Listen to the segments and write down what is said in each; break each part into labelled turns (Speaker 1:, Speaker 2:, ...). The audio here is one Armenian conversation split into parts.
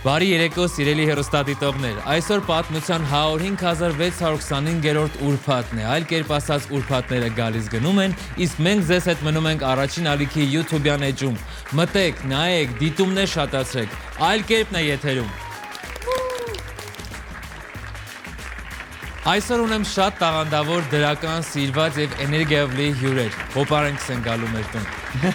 Speaker 1: Բարի երեկո սիրելի հեռուստադիտողներ, այսօր պատմության 105,625-րդ ուրբաթն է, այլ կերպ ասած ուրբաթները գալիս գնում են, իսկ մենք ձեզ հետ մնում ենք առաջին ալիքի YouTube-յան էջում, մտեք, նայեք, դիտումներ շատացրեք, այլ կերպն է եթերում։ Այսօր ունեմ շատ տաղանդավոր, դրական, սիրված և էներգիայով լի հյուրեր, հոպարենք են գալու մեր տուն։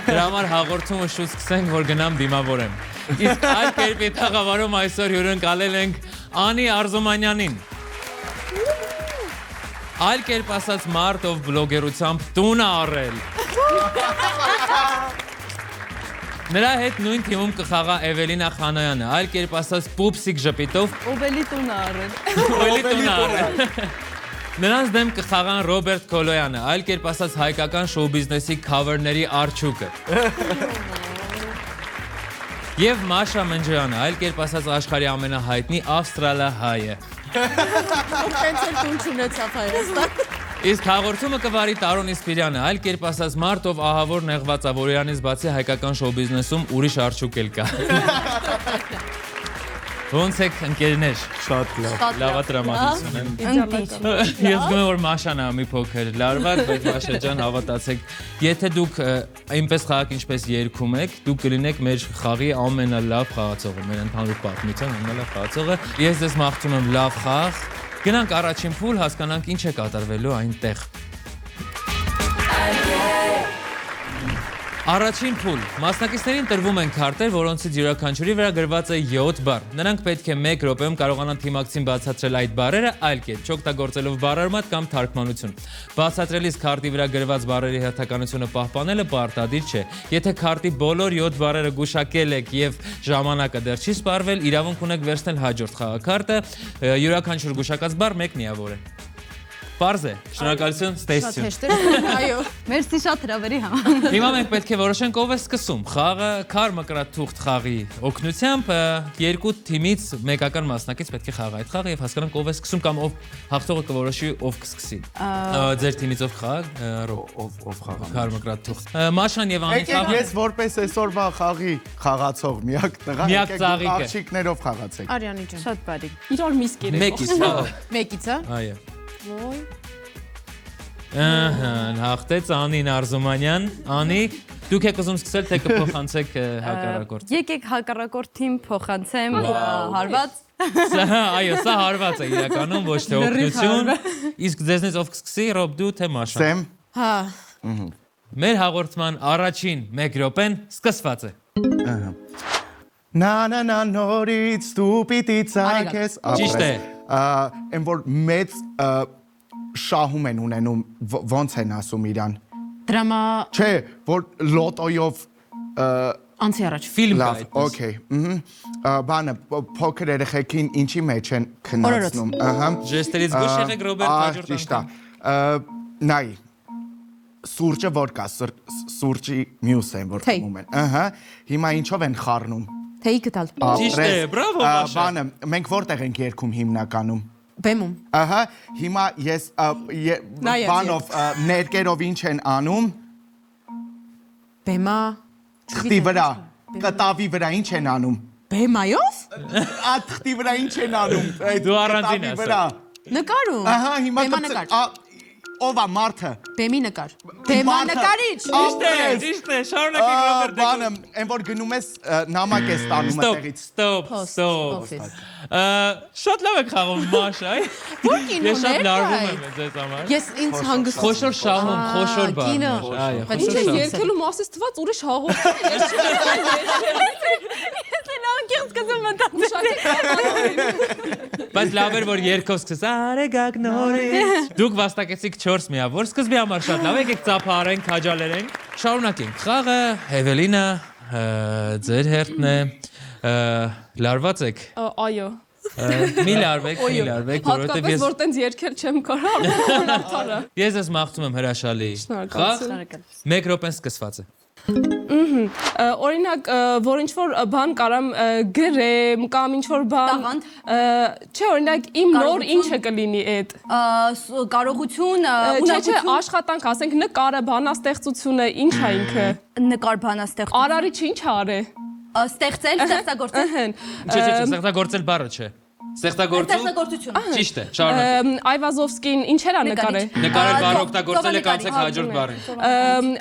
Speaker 1: Դրա համար հաղորդումը շուտ սկսենք, որ գնամ դիմավորեմ։ Իսկ այլ կերպի թաղավարում այսօր հյուրընկալել ենք Անի Արզումանյանին։ Այլ կերպ ասած մարդ, ով բլոգերությամբ տուն է առել։ Նրա հետ նույն թիմում կխաղա Էվելինա Խանոյանը, այլ կերպ ասած պուպսիկ ժպիտով։
Speaker 2: Ով էլի տուն է առել։
Speaker 1: Նրանց դեմ կխաղան Ռոբերտ Քոլոյանը, այլ կերպ ասած հայկական շոու բիզնեսի քավերների արջուկը։ Եվ Մաշա Մնջյանը, այլ կերպ ասած աշխարհի ամենահայտնի ավստրալահայը։ Իսկ հաղորդումը կվարի Տարոն Իսպիրյանը, այլ կերպ ասած մարդ, ով ահավոր նեղվածավորյանից բացի հայկական շոու բիզնեսում ուրիշ արջուկ էլ կա։ Ոնց եք ընկերներ։
Speaker 3: Շատ լավ։
Speaker 1: Լավա տրամադրություն եմ։ Ես գում եմ, որ Մաշան է մի փոքր լարված, բայց Մաշա ջան, հավատացեք, եթե դուք այնպես խաղաք, ինչպես երգում եք, դուք կլինեք մեր խաղի ամենալավ խաղացողը, մեր ընդհանուր պատմության ամենալավ խաղացողը։ Ես ձեզ մաղթում եմ լավ խաղ։ Գնանք առաջին փուլ, հասկանանք ինչ է կատարվելու այնտեղ։ Առաջին փուլ։ Մասնակիցներին տրվում են քարտեր, որոնցից յուրաքանչյուրի վրա գրված է 7 բառ։ Նրանք պետք է 1 րոպեում կարողանան թիմակցին բացատրել այդ բառերը այլ կերպ, չօգտագործելով բառարմատ կամ թարգմանություն։ Բացատրելիս քարտի վրա գրված բառերի հերթականությունը պահպանելը պարտադիր չէ։ Եթե քարտի բոլոր 7 բառերը գուշակել եք եւ ժամանակը դեռ չի սպառվել, իրավունք ունեք վերցնել հաջորդ խաղաքարտը, յուրաքանչյուր գուշակած բառ 1 միավոր է։ Պարզ է, շնորհակալություն, ստեսություն։
Speaker 2: Այո, մերսի շատ հրավերի համար։
Speaker 1: Հիմա մենք պետք է որոշենք ով է սկսում։ Խաղը քար մկրատթուղթ խաղի օգնությամբ երկու թիմից մեկական մասնակից պետք է խաղա այդ խաղը եւ հասկանանք ով է սկսում կամ ով հաղթողը կորոշի ով կսկսի։ Ձեր թիմից ով խաղա,
Speaker 3: ով խաղա։
Speaker 1: Քար մկրատթուղթ։ Մաշան եւ Անի խաղը։
Speaker 3: Ես որպես այսօրվա խաղի խաղացող միակ տղա, աղջիկներով խաղացեք։
Speaker 2: Արյանի ջան։ Շատ բարի։
Speaker 4: Իրար միսկ երեք։
Speaker 1: Մեկից, հա։
Speaker 2: Մեկից, հա։
Speaker 1: Այո։
Speaker 2: Ոյ։
Speaker 1: Ահա, հաղթեց Անին Արզումանյան։ Անի, դուք եք ուզում սկսել, թե կփոխանցեք հակառակորդ։
Speaker 2: Եկեք հակառակորդ թիմ փոխանցեմ հարված։
Speaker 1: Այո, սա հարված է իրականում, ոչ թե օգնություն։ Իսկ ձեզնից ով կսկսի, Ռոբ դու թե Մաշա։
Speaker 3: Սեմ։
Speaker 2: Հա։
Speaker 1: Մեր հաղորդման առաջին 1 րոպեն սկսված է։
Speaker 3: Նա նորից դու պիտի ցակես։
Speaker 1: Ճիշտ է։
Speaker 3: Այն որ մեծ շահում են ունենում, ոնց են ասում իրան։
Speaker 2: Դրամա
Speaker 3: Չէ, որ լոտոյով
Speaker 2: անցի առաջ։
Speaker 1: Ֆիլմ կա
Speaker 3: լավ,
Speaker 1: այդպես։
Speaker 3: օքեյ։ Բանը փոքր երեխեքին ինչի մեջ են քննացնում, ահա։
Speaker 1: Ժեստերից գուշ եղեք Ռոբերտ հաջորդ անգամ։
Speaker 3: Նայ։ Սուրճը որ կա, սուրճի մյուս են որ խմում են։ Ահա, հիմա ինչով են խառնում։
Speaker 2: Թեյ գտալ։
Speaker 1: Ճիշտ է, բրավո Մաշա։
Speaker 3: Բանը, մենք որտեղ ենք երգում հիմնականում։
Speaker 2: Բեմում։
Speaker 3: Ահա, հիմա ես բանով ներկերով ինչ են անում։
Speaker 2: Բեմա։
Speaker 3: Թղթի վրա, կտավի վրա ինչ են անում։
Speaker 2: Բեմայով։
Speaker 3: Թղթի վրա ինչ են անում։
Speaker 1: Դու առանձին ասա։
Speaker 2: Նկարում։
Speaker 3: Ահա, հիմա
Speaker 2: Բեմանկար։
Speaker 3: ով է մարդը։
Speaker 2: Բեմի նկար։ Բեմանկարիչ։
Speaker 1: Ճիշտ է, շարունակեք Ռոբերտ։
Speaker 3: Բանը, այն որ գնում ես նամակ ես տանում այդտեղից։
Speaker 1: Ստոպ։ Շատ լավ եք խաղում Մաշա, այ։
Speaker 2: Որ կինոներ։
Speaker 1: Ես շատ լարվում եմ ձեզ համար։
Speaker 2: Ես ինձ հանգստացա։
Speaker 1: Խոշոր շահում, խոշոր բան։ Այո,
Speaker 2: Բայց
Speaker 1: խոշոր
Speaker 4: Ինչ
Speaker 1: շահում։
Speaker 4: երկելու մասից թված ուրիշ հաղորդ։
Speaker 1: Բայց լավ էր, որ երկով սկսես, արեգակ նորից։ Դուք վաստակեցիք 4 միավոր, սկզբի համար շատ լավ, եկեք ծափարենք, քաջալերենք։ Շարունակենք խաղը, Էվելինա, ձեր հերթն է, լարված եք։
Speaker 4: Այո։
Speaker 1: Մի լարվեք, որովհետև
Speaker 4: Հատկապես որ տենց երկել չեմ կարող, հնարթարը։
Speaker 1: ես ես մաղթում եմ հրաշալի խաղ, 1 րոպեն սկսված է։
Speaker 4: Օրինակ, որ ինչ-որ բան կարամ գրեմ կամ ինչ-որ բան,
Speaker 2: Տաղանդ։
Speaker 4: չէ, օրինակ, իմ նոր ինչը կլինի էդ։
Speaker 2: Կարողություն,
Speaker 4: Չէ,
Speaker 2: ունակություն,
Speaker 4: աշխատանք, ասենք նկարը, բանաստեղծությունը, ինչ է ինքը։
Speaker 2: նկար բանաստեղծություն։
Speaker 4: Արարիչը ինչ արե։
Speaker 2: Ստեղծել, ստեղծագործել։
Speaker 1: Չէ, ստեղծագործել բառը չէ։ Ստեղծագործում։
Speaker 2: Ստեղծագործություն։
Speaker 1: Ճիշտ է, շարունակեք։
Speaker 4: Այվազովսկին ինչ էր նկարել։
Speaker 1: Նկարել բառը օգտագործել եք անցեք հաջորդ բառին։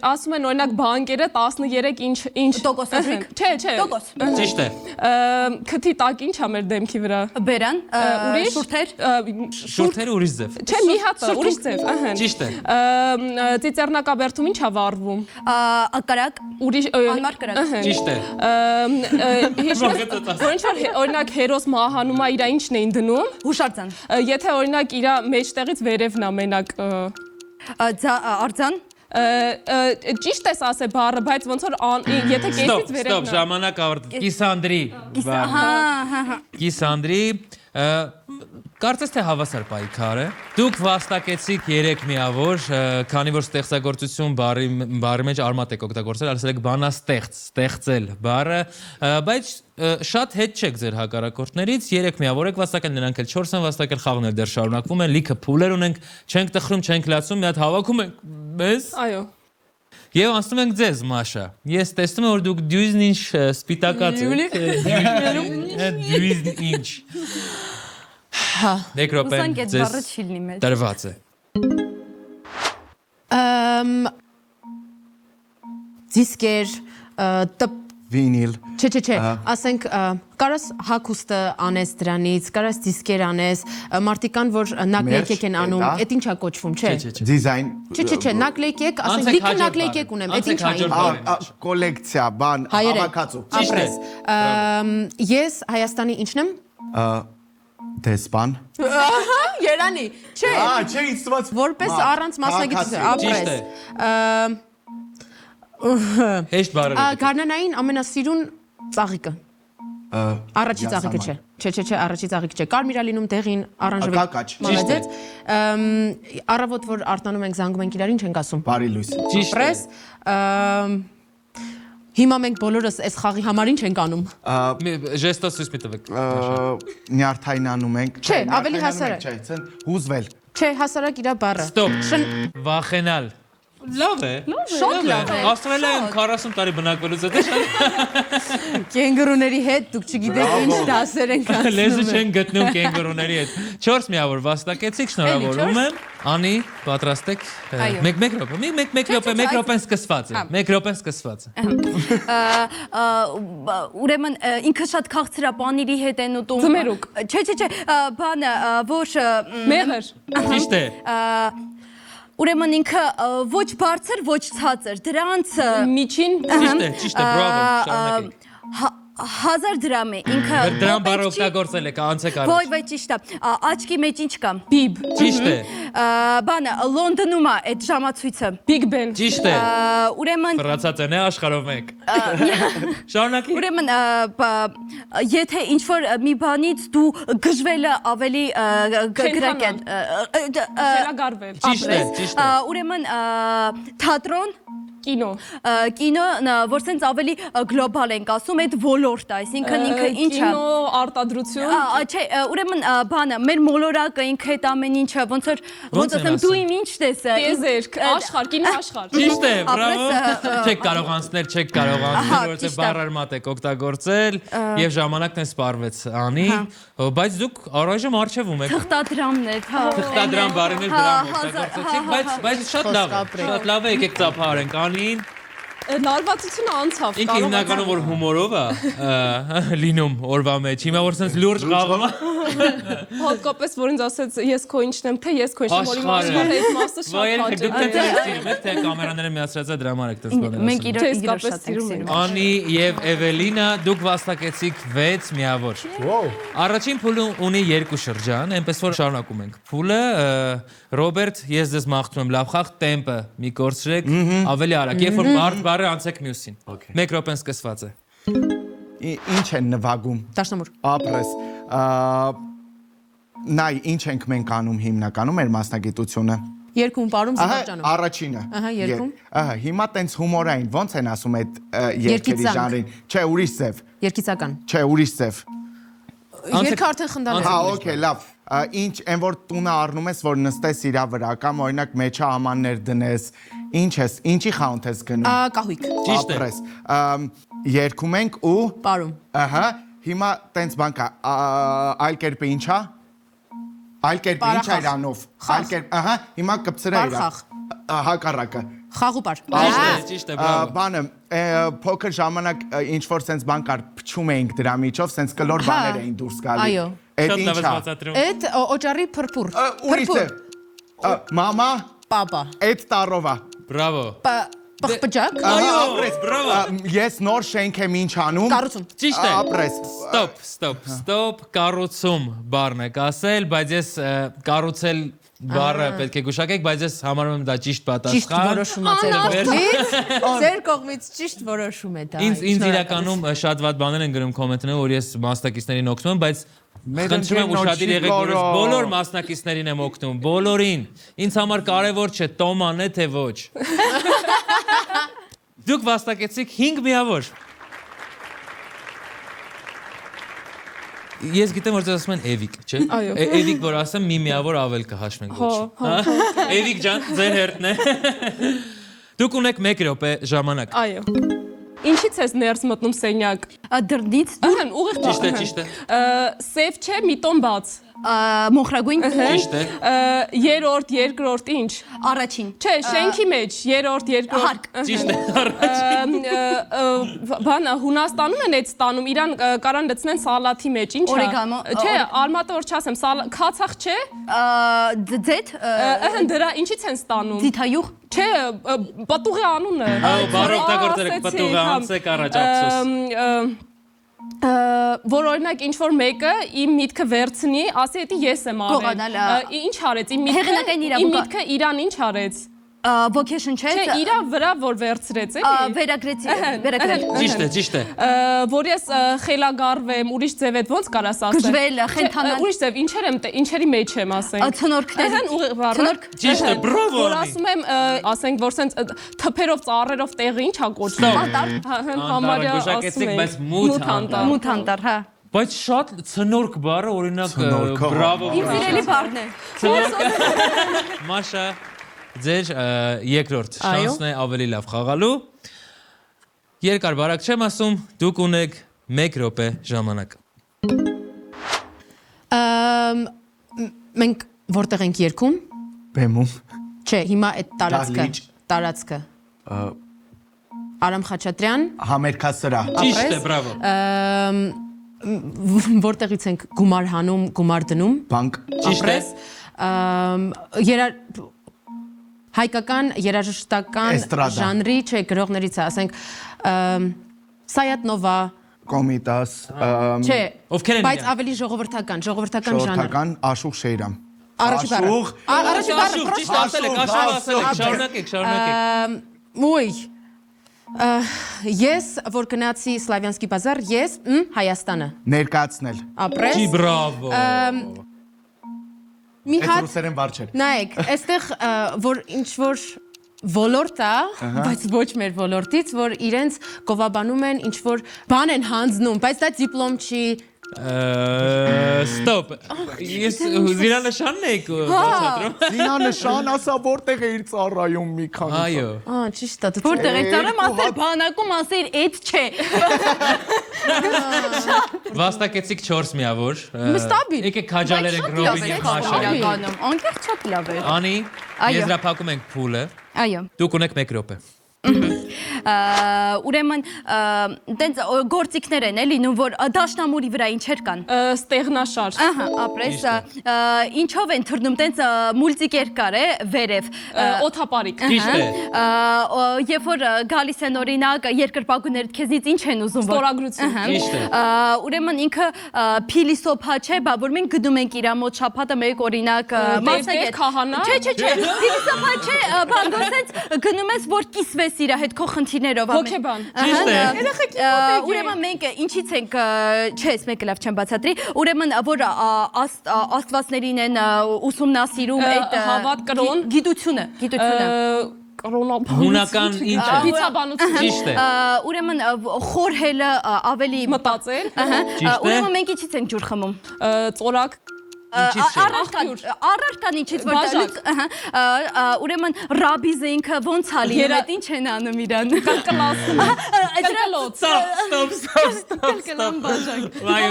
Speaker 4: Ասում են օրինակ բանկերը 13 ինչ
Speaker 2: Տոկոսադրիկ։
Speaker 4: Չէ։
Speaker 2: Տոկոս։
Speaker 1: Ճիշտ է։
Speaker 4: Քթի տակ ինչ ա մեր դեմքի վրա։
Speaker 2: Բերան,
Speaker 4: Ուրիշ
Speaker 2: շուրթեր։
Speaker 1: Շուրթերը ուրիշ ձև։
Speaker 4: Չէ, մի հատը, ուրիշ ձև, ահա։
Speaker 1: Ճիշտ է։
Speaker 4: Ծիծեռնակաբերդում ինչ ա վառվում։
Speaker 2: Ակարակ,
Speaker 4: Ուրիշ
Speaker 2: անմար կրակ։
Speaker 1: Ճիշտ է։
Speaker 4: Հիշում որ ինչ որ օրինակ հերոս մահանում է իր ինչն էին դնում։
Speaker 2: Հուշարձան,
Speaker 4: Եթե օրինակ իր մեջտեղից վերևն է մենակ
Speaker 2: արձան,
Speaker 4: ճիշտ ես ասե բառը, բայց ոնց որ եթե կեսից վերևն
Speaker 1: Ստոպ, ժամանակ ավարտել։ Կիսանդրի։ Կիսանդրի, կարծես թե հավասար պայքար է։ Դուք վաստակեցիք 3 միավոր, քանի որ ստեղծագործություն բառի մեջ արմատ եք օգտագործել, ասել եք բանաստեղծ, ստեղծել բառը, բայց շատ հետ չեք ձեր հակառակորդներից, 3 միավոր եք վաստակել, նրանք էլ 4 են վաստակել, խաղն էլ դեռ շարունակվում է, լիքը փուլեր ունենք, չենք տխրում, չենք լացում, մի հատ հավաքում ենք մեզ։
Speaker 4: Այո։
Speaker 1: Եվ անցնում ենք ձեզ, Մաշա։ Ես տեսնում եմ, որ դուք դյուզն ինչ սպիտակած եք։ Դյուզն ինչ։ Մեկ րոպե
Speaker 2: ուսանք այդ բառը չի լինի մեջ։
Speaker 1: տրված է։
Speaker 5: Դիսկեր,
Speaker 3: Վինիլ։
Speaker 5: Չէ, ասենք կարաս հակուստը անես դրանից, կարաս դիսկեր անես, մարդիկան որ նակլեյքեք են անում, այդ ինչա կոչվում, չէ։
Speaker 3: Դիզայն։
Speaker 5: Չէ, նակլեյքեք, ասենք լիքը նակլեյքեք ունեմ, այդ ինչա։
Speaker 3: Կոլեկցիա, բան, հավաքածու։
Speaker 5: Ապրես։ Ես Հայաստանի ինչն եմ։
Speaker 3: Դեսպան։
Speaker 5: Երանի, չէ։
Speaker 3: Չէ, ինձ թվաց։
Speaker 5: Որպես առանց մասնագիտություն, ապրես։
Speaker 1: Հեշտ բառեր եք։
Speaker 5: Գարնանային ամենասիրուն ծաղիկը։ Առաջի ծաղիկը չէ։ Չէ, առաջի ծաղիկը չէ։ Կարմիրա լինում դեղին, արանժևի։
Speaker 3: Կակաչ։
Speaker 5: Մալեձեց։ Առավոտ որ արտանում ենք զանգում ենք իրար ինչ ենք ասում։
Speaker 3: Բարի լույս։
Speaker 1: Ճիշտ է։
Speaker 5: Պրես։ Հիմա մենք բոլորս այս խաղի համար ինչ ենք անում։
Speaker 1: Ժեստո ցույց մի տվեք։
Speaker 3: Նյարդայնանում ենք։
Speaker 5: Չէ, ավելի հասարակ։
Speaker 3: Չէ, հուզվել։
Speaker 5: Չէ, հասարակ իրա բառը։
Speaker 1: Ստոպ։ Վախենալ։ Լավ է։
Speaker 5: Շատ լավ է։
Speaker 1: Ավստրալիայում 40 տարի բնակվելուց հետո
Speaker 5: Կենգուրուների հետ դուք չգիտեք ինչ դասեր ենք անցնում։
Speaker 1: լեզու չեն գտնում կենգուրուների հետ։ 4 միավոր վաստակեցիք, շնորհավորում եմ։ Անի, պատրաստ եք։ Մեկ րոպեն սկսված է։ Մեկ րոպեն սկսված է։
Speaker 2: Ուրեմն ինքը շատ քաղցր է, պանիրի հետ են ուտում։
Speaker 4: Ձմերուկ։
Speaker 2: Չէ, բանը, որ
Speaker 4: Մեղր։
Speaker 1: Ճիշտ է։
Speaker 2: Ուրեմն ինքը ոչ բարձր, ոչ ցածր, դրանց
Speaker 4: Միջին։
Speaker 1: Ճիշտ է, բրավո, շարունակեք։
Speaker 2: 1000 դրամ է, ինքը
Speaker 1: Դրան բառը օգտագործել եք, անցեք
Speaker 2: Ոյ,
Speaker 1: առաջ։
Speaker 2: ճիշտ է, աչքի մեջ ինչ կա։
Speaker 4: Բիբ։
Speaker 1: Ճիշտ է։
Speaker 2: Բանը, Լոնդոնում է այդ ժամացույցը։
Speaker 4: Big Ben։
Speaker 1: Ճիշտ է։
Speaker 2: Ուրեմն
Speaker 1: Ֆրանսացեն է աշխարհով մեկ։ Շարունակեք։
Speaker 2: Ուրեմն եթե ինչ որ մի բանից դու գժվելը ավելի գրակ է։
Speaker 4: Խելագարվել։
Speaker 1: Ճիշտ է։
Speaker 2: Ուրեմն թատրոն
Speaker 4: Կինո։
Speaker 2: կինո որ sense ավելի գլոբալ ենք ասում այդ ոլորտը, այսինքն ինքը ինչ է։
Speaker 4: Կինո արտադրություն։
Speaker 2: Չէ, ուրեմն բանը մեր մոլորակը ինքը այդ ամեն ինչը ոնց որ ասեմ դու իմ ինչ տեսա։
Speaker 4: Տեզերք, աշխարհ, կինո աշխարհ։
Speaker 1: Ճիշտ է, բրավո։ Չեք կարող անցնել, որովհետեւ բառարմատ եք օգտագործել եւ ժամանակն է սպառվեց անի, բայց դուք առայժմ արժևում եք։
Speaker 2: Թղթադրամներ, հա։
Speaker 1: Թղթադրամ բառին էլ դրամ օգտագործեցիք, բայց շատ լավ է։ Շատ լավ է, եկեք ծափահարենք անին։
Speaker 4: Լարվածությունը անցավ։
Speaker 1: Ինքը հիմնականում որ հումորով է լինում օրվա մեջ։ Հիմա որ sense լուրջ խաղում է։
Speaker 4: Հատկապես որ ինձ ասեց ես քո ինչն եմ, թե ես քո ինչն եմ, որ իմ աշխարհը այդ մասը շատ հաճելի
Speaker 1: Դուք դեռ սիրում եք, թե կամերաները միացրած է դրա համար եք դες բաներ։
Speaker 2: Մենք իրար շատ ենք սիրում։
Speaker 1: Անի եւ Էվելինա, դուք վաստակեցիք 6 միավոր։ Առաջին փուլը ունի 2 շրջան, այնպես որ շարունակում ենք։ Փուլը Ռոբերտ, ես ձեզ մաղթում եմ լավ խաղ, տեմպը մի կորցրեք, ավելի արագ, երբ որ բարդ բառը անցեք մյուսին։ 1 րոպեն սկսված է։
Speaker 3: Ինչ են նվագում։
Speaker 5: Դաշնամուր։
Speaker 3: Ապրես։ Նայ, ինչ ենք մենք անում հիմնականում մեր մասնագիտությունը։
Speaker 5: Երկում պարում զվարճանում։
Speaker 3: Առաջինը։
Speaker 5: Ահա, երկում։
Speaker 3: Ահա, հիմա տենց հումորային, ոնց են ասում այդ երկերի
Speaker 5: Երկիծանք։
Speaker 3: ժանրին։ Չէ, ուրիշ ձև։
Speaker 5: Երկիծական։
Speaker 3: Չէ, ուրիշ ձև։
Speaker 5: Երկը արդեն խնդալու։
Speaker 3: Հա, օքեյ, լավ։ Ինչ, այն որ տունը առնում ես, որ նստես իրա վրա, կամ օրինակ մեջը ամաններ դնես, ինչ ես, ինչի խանութ ես գնում։
Speaker 5: Կահույք։
Speaker 1: Ճիշտ է։
Speaker 3: Ապրես։ Երկում ենք ու
Speaker 5: Պարում։
Speaker 3: ահա հիմա տենց բան կա այլ կերպը ինչա այլ կերպը ինչ է իրանով այլ կերպ ահա հիմա կպցրա իրա հակառակը
Speaker 5: Խաղուպար։
Speaker 1: Ճիշտ է, բրավո։
Speaker 3: Բանը փոքր ժամանակ ինչ որ sense բան կար փչում էինք դրա միջով sense կլոր բաներ էին դուրս գալի
Speaker 5: Այո։
Speaker 3: Այդ
Speaker 1: Շատ լավ
Speaker 3: ինչա
Speaker 1: բացատրում։
Speaker 5: Այդ օճառի փրփուր։
Speaker 3: ուրիշ է մամա
Speaker 5: Պապա։
Speaker 3: այդ տարովա
Speaker 1: Բրավո։
Speaker 5: Պղպջակ։
Speaker 1: Այո, բրավո։
Speaker 3: ես նոր շենք եմ ինչ անում
Speaker 5: Կառուցում։
Speaker 1: Ճիշտ է։
Speaker 3: ապրես
Speaker 1: Ստոպ, կառուցում բառն եք ասել, բայց ես կառուցել բառը պետք է գուշակեք, բայց ես համարում եմ դա ճիշտ
Speaker 5: Ճիշտ
Speaker 1: պատասխան։
Speaker 5: որոշում է ձեր կողմից։ Ձեր կողմից ճիշտ որոշում է դա։
Speaker 1: Ինձ իրականում շատ վատ բաներ են գրում կոմենտներում, որ ես մասնակիցներին օգնում եմ, բայց խնդրում եմ ուշադիր եղեք, որ ես բոլոր մասնակիցներին եմ օգնում, բոլորին։ Ինձ համար կարևոր չէ Տոման է թե ոչ։ Դուք վաստակեցիք 5 միավոր։ Ես գիտեմ, որ ձեզ ասում են Էվիկ, չէ՞։
Speaker 4: Այո։
Speaker 1: Էվիկ, որ ասեմ, մի միավոր ավել կհաշվենք ոչ։ Էվիկ ջան, ձեր հերթն է։ Դուք ունեք 1 րոպե ժամանակ։
Speaker 4: Այո։ Ինչից ես ներս մտնում սենյակ։
Speaker 2: Դրնից
Speaker 4: Ահա, ուղիղ
Speaker 1: Ճիշտ է։
Speaker 4: Սև չէ, մի տոն բաց։
Speaker 2: մոխրագույն
Speaker 1: Ճիշտ է։
Speaker 4: Երրորդ, երկրորդ ինչ։
Speaker 2: առաջին
Speaker 4: Չէ, շենքի մեջ, երրորդ, երկրորդ։
Speaker 1: Ճիշտ է։
Speaker 4: Բան Հունաստանում են այդ ստանում, իրան կարան լցնեն սալաթի մեջ, ինչ է։
Speaker 2: Օրեգանո,
Speaker 4: Չէ, արմատը որ չասեմ, քացախ չէ։
Speaker 2: ձետ
Speaker 4: Ահա դրա ինչից են ստանում։
Speaker 2: ձիթայուղ
Speaker 4: Չէ, պատուղի անունը։
Speaker 1: Այո, բառ օգտագործել եք պատուղը անցեք առաջ ափսոս։
Speaker 4: Որ օրինակ ինչ որ մեկը իմ միտքը վերցնի, ասի դա ես եմ
Speaker 2: Գողանալ,
Speaker 4: արել։ Ինչ արեց իմ
Speaker 2: հեղինակային
Speaker 4: միտքը։ Իմ
Speaker 2: իրավունք-
Speaker 4: միտքը իրան ինչ արեց։
Speaker 2: vocation չէ
Speaker 4: Չէ, իրա վրա որ վերցրեց, էլի։
Speaker 2: վերագրեցի վերագրել
Speaker 1: Ճիշտ է։
Speaker 4: Որ ես խելագարվեմ, ուրիշ ձև այդ ոնց կարաս ասել։
Speaker 2: Գժվել, խենթանալ։
Speaker 4: Ուրիշ ձև ինչերի մեջ եմ ասել։
Speaker 2: ցնորքներ
Speaker 4: Ահա ուղիղ բառը։
Speaker 2: ցնորք
Speaker 1: Ճիշտ է, բրավո։
Speaker 4: Որ ասում եմ, ասենք որ սենց թփերով ծառերով տեղը ինչա կոչվում։ Համարյա
Speaker 1: գուշակեցիք,
Speaker 4: ասում
Speaker 1: բայց մութ անտառ։
Speaker 2: մութ անտառ հա
Speaker 1: Բայց շատ ցնորք բառը օրինակ
Speaker 3: Ցնորքը,
Speaker 1: բրավո։
Speaker 2: իմ սիրելի բառն է
Speaker 1: Մաշա, ձեր երկրորդ շանսն է ավելի լավ խաղալու։ Երկար բարակ չեմ ասում, դուք ունեք 1 րոպե ժամանակ։
Speaker 5: Մենք որտեղ ենք երգում։
Speaker 3: բեմում
Speaker 5: Չէ, հիմա այդ
Speaker 3: Դահլիճ։
Speaker 5: տարածքը։ Արամ Խաչատրյան,
Speaker 3: համերգասրա
Speaker 1: Ճիշտ է, բրավո։
Speaker 5: որտեղից ենք գումար հանում, գումար դնում։
Speaker 3: բանկ
Speaker 1: Ճիշտ է։
Speaker 5: Հայկական երաժշտական
Speaker 3: Էստրադա։
Speaker 5: ժանրի, չէ, գրողներից է, ասենք Սայատնովա,
Speaker 3: կոմիտաս
Speaker 5: չէ,
Speaker 1: Ովքեր են
Speaker 5: բայց
Speaker 1: իրար։
Speaker 5: ավելի ժողովրդական ժանր։
Speaker 3: շորթական Աշուղ Շեյրամ
Speaker 5: Առաջի բառը։ Առաջի բառը,
Speaker 1: Ճիշտ ասել եք, ասել եք, շարունակեք։
Speaker 5: Ոյ։ Ես որ գնացի Սլավյանսկի բազար, ես Հայաստանը
Speaker 3: ներկայացնել
Speaker 5: ապրես։
Speaker 1: Ջի բրավո։
Speaker 5: Մի
Speaker 3: այդ
Speaker 5: հատ
Speaker 3: ռուսերեն բառ չէր
Speaker 5: նայեք, այստեղ որ ինչ որ ոլորտ է, բայց ոչ մեր ոլորտից, որ իրենց գովաբանում են ինչ որ բան են հանձնում, բայց դա դիպլոմ չի։
Speaker 1: Ստոպ։ Ես զինանշանն եք բացատրում։
Speaker 3: Զինանշան ասա որտեղ է իր ծառայում մի քանի
Speaker 1: Այո։
Speaker 5: Ճիշտ է, դու
Speaker 2: որտեղ է ծառայում ասել բանակում ասել այդ չէ
Speaker 5: Վաստակեցիք
Speaker 1: 4 միավոր։
Speaker 5: Ստաբիլ։
Speaker 1: Եկեք քաջալերենք Ռոբին եւ Մաշային։
Speaker 2: անկեղծ շատ լավ է
Speaker 1: Անի,
Speaker 2: Այո։
Speaker 1: եզրափակում ենք փուլը։
Speaker 2: այո
Speaker 1: Դուք ունեք 1 րոպե։
Speaker 2: ուրեմն տենց գործիքներ են էլի նու որ դաշնամուրի վրա ինչեր կան
Speaker 4: Ստեղնաշար։
Speaker 2: ահա ապրես ինչով են թռնում տենց մուլտիկեր կար է վերև
Speaker 4: Օթապարիկ։
Speaker 1: Ճիշտ է։
Speaker 2: երբ որ գալիս են օրինակ երկրպագուներդ քեզնից ինչ են ուզում որ
Speaker 4: Ստորագրություն։
Speaker 1: Ճիշտ է։
Speaker 2: ուրեմն ինքը փիլիսոփա չէ բա որ մենք գնում ենք իր մոտ շաբաթը մեկ օրինակ
Speaker 4: Տեր քահանա։
Speaker 2: Չէ փիլիսոփա չէ բան դասից գնում ես որ կիսվես իր հետ քո խնդիրներով
Speaker 4: Հոգեբան։
Speaker 1: Ճիշտ է։
Speaker 2: ուրեմն մենք ինչից ենք չէ ես մեկը լավ չեմ բացատրի ուրեմն որ աստվածներին են ուսումնասիրում այդ
Speaker 4: Հավատ կրոն։
Speaker 2: գիտությունը
Speaker 4: Կրոնաբանություն։
Speaker 1: Հունական ինչ է։
Speaker 4: Դիցաբանություն։
Speaker 1: Ճիշտ է։
Speaker 2: ուրեմն խորհելը ավելի
Speaker 4: Մտածել։
Speaker 1: Ճիշտ է։
Speaker 2: ուրեմն մենք ինչից ենք ջուր խմում
Speaker 4: Ծորակ։
Speaker 1: Ինչից չէ։
Speaker 2: Առարկան ինչից որ դալուց, ուրեմն ռաբիզը ինքը ոնց է լինում, այդ ինչ են անում իրան։
Speaker 4: Կլկլասը։ Կլկլոց։
Speaker 1: Stop։
Speaker 2: Կլկլան բաժակ։
Speaker 1: Վայ,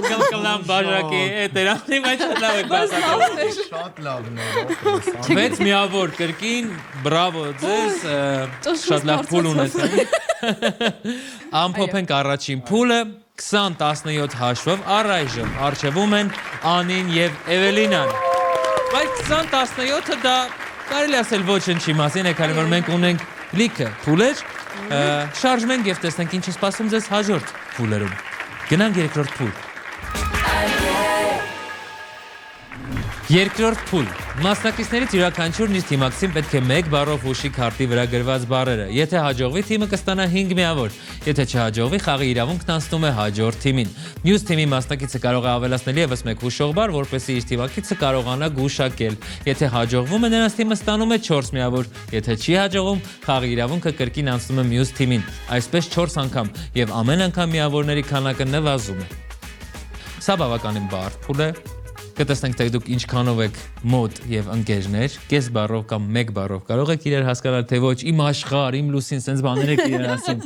Speaker 1: կլկլան բաժակի, էտերանի մեջ լավ է բասակով։
Speaker 3: Շատ լավն է։
Speaker 1: 6 միավոր կրկին, բրավո ձեզ, շատ լավ փուլ ունեցել։ Ամփոփենք առաջին փուլը 20-17 հաշվով առայժմ առջևում են Անին եւ Էվելինան։ Բայց 20-17-ը դա կարելի ասել ոչնչի մասին է, քանի որ մենք ունենք լիքը փուլեր, շարժվենք եւ տեսնենք ինչ է սպասում ձեզ հաջորդ փուլերում։ Գնանք երկրորդ փուլ։ Երկրորդ փուլ։ Մասնակիցներից յուրաքանչյուրն իր թիմակցին պետք է 1 բառով հուշի քարտի վրա գրված բառերը։ Եթե հաջողվի, թիմը կստանա 5 միավոր։ Եթե չհաջողվի, խաղի իրավունքն անցնում է հաջորդ թիմին։ Մյուս թիմի մասնակիցը կարող է ավելացնել ևս 1 հուշող բառ, որպեսզի իր թիմակիցը կարողանա գուշակել։ Եթե հաջողվում է, նրանց թիմը ստանում է 4 միավոր։ Եթե չի հաջողվում, խաղի իրավունքը կրկին անցնում է մյուս թիմին։ Այսպես 4 անգամ եւ ամեն անգամ միավորների քանակը նվազում է։ Սա բավականին բարդ փուլ է։ Կտեսնենք թե դուք ինչքանով եք մոտ եւ ընկերներ, կես բառով կամ 1 բառով կարող եք իրար հասկանալ, թե ոչ իմ աշխարհ, իմ լուսին, sense բաներ եք իրար ասում։